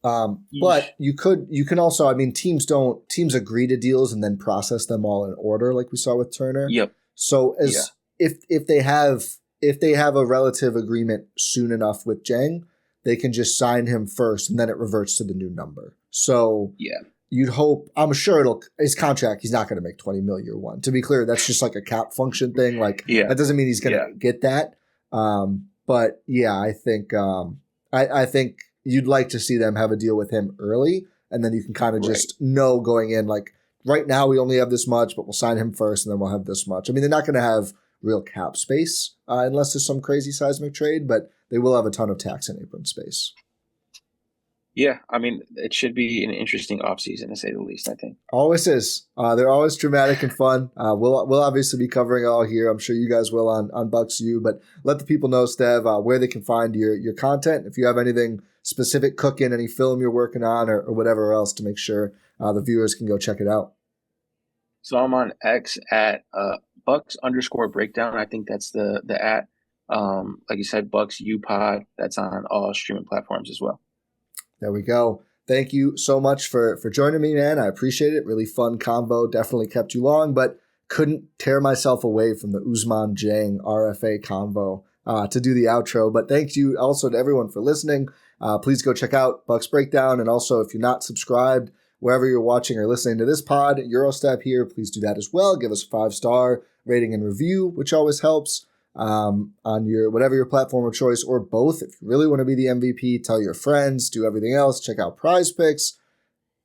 But you can also, I mean, teams agree to deals and then process them all in order, like we saw with Turner. Yep. So if they have a relative agreement soon enough with Jang, they can just sign him first and then it reverts to the new number. So you'd hope, I'm sure his contract, he's not going to make 20 mil year one. To be clear, that's just like a cap function thing. Like that doesn't mean he's going to get that. But yeah, I think, I think you'd like to see them have a deal with him early. And then you can kind of just know going in, like right now we only have this much, but we'll sign him first and then we'll have this much. I mean, they're not going to have real cap space unless there's some crazy seismic trade, but they will have a ton of tax and apron space. Yeah, I mean, it should be an interesting offseason, to say the least, I think. Always is. They're always dramatic and fun. We'll obviously be covering it all here. I'm sure you guys will on Bucks U, but let the people know, Stev, where they can find your content. If you have anything specific cooking, any film you're working on or whatever else to make sure the viewers can go check it out. So I'm on X at Bucks_breakdown. I think that's the at. Like you said, Bucks U Pod. That's on all streaming platforms as well. There we go. Thank you so much for joining me, man. I appreciate it. Really fun combo. Definitely kept you long, but couldn't tear myself away from the Usman Jang RFA convo to do the outro. But thank you also to everyone for listening. Please go check out Bucks Breakdown. And also, if you're not subscribed, wherever you're watching or listening to this pod, Eurostep here, please do that as well. Give us a 5-star rating and review, which always helps. On your whatever your platform of choice or both. If you really want to be the MVP, tell your friends, do everything else, check out Prize Picks,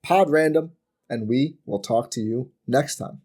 Pod Random, and we will talk to you next time.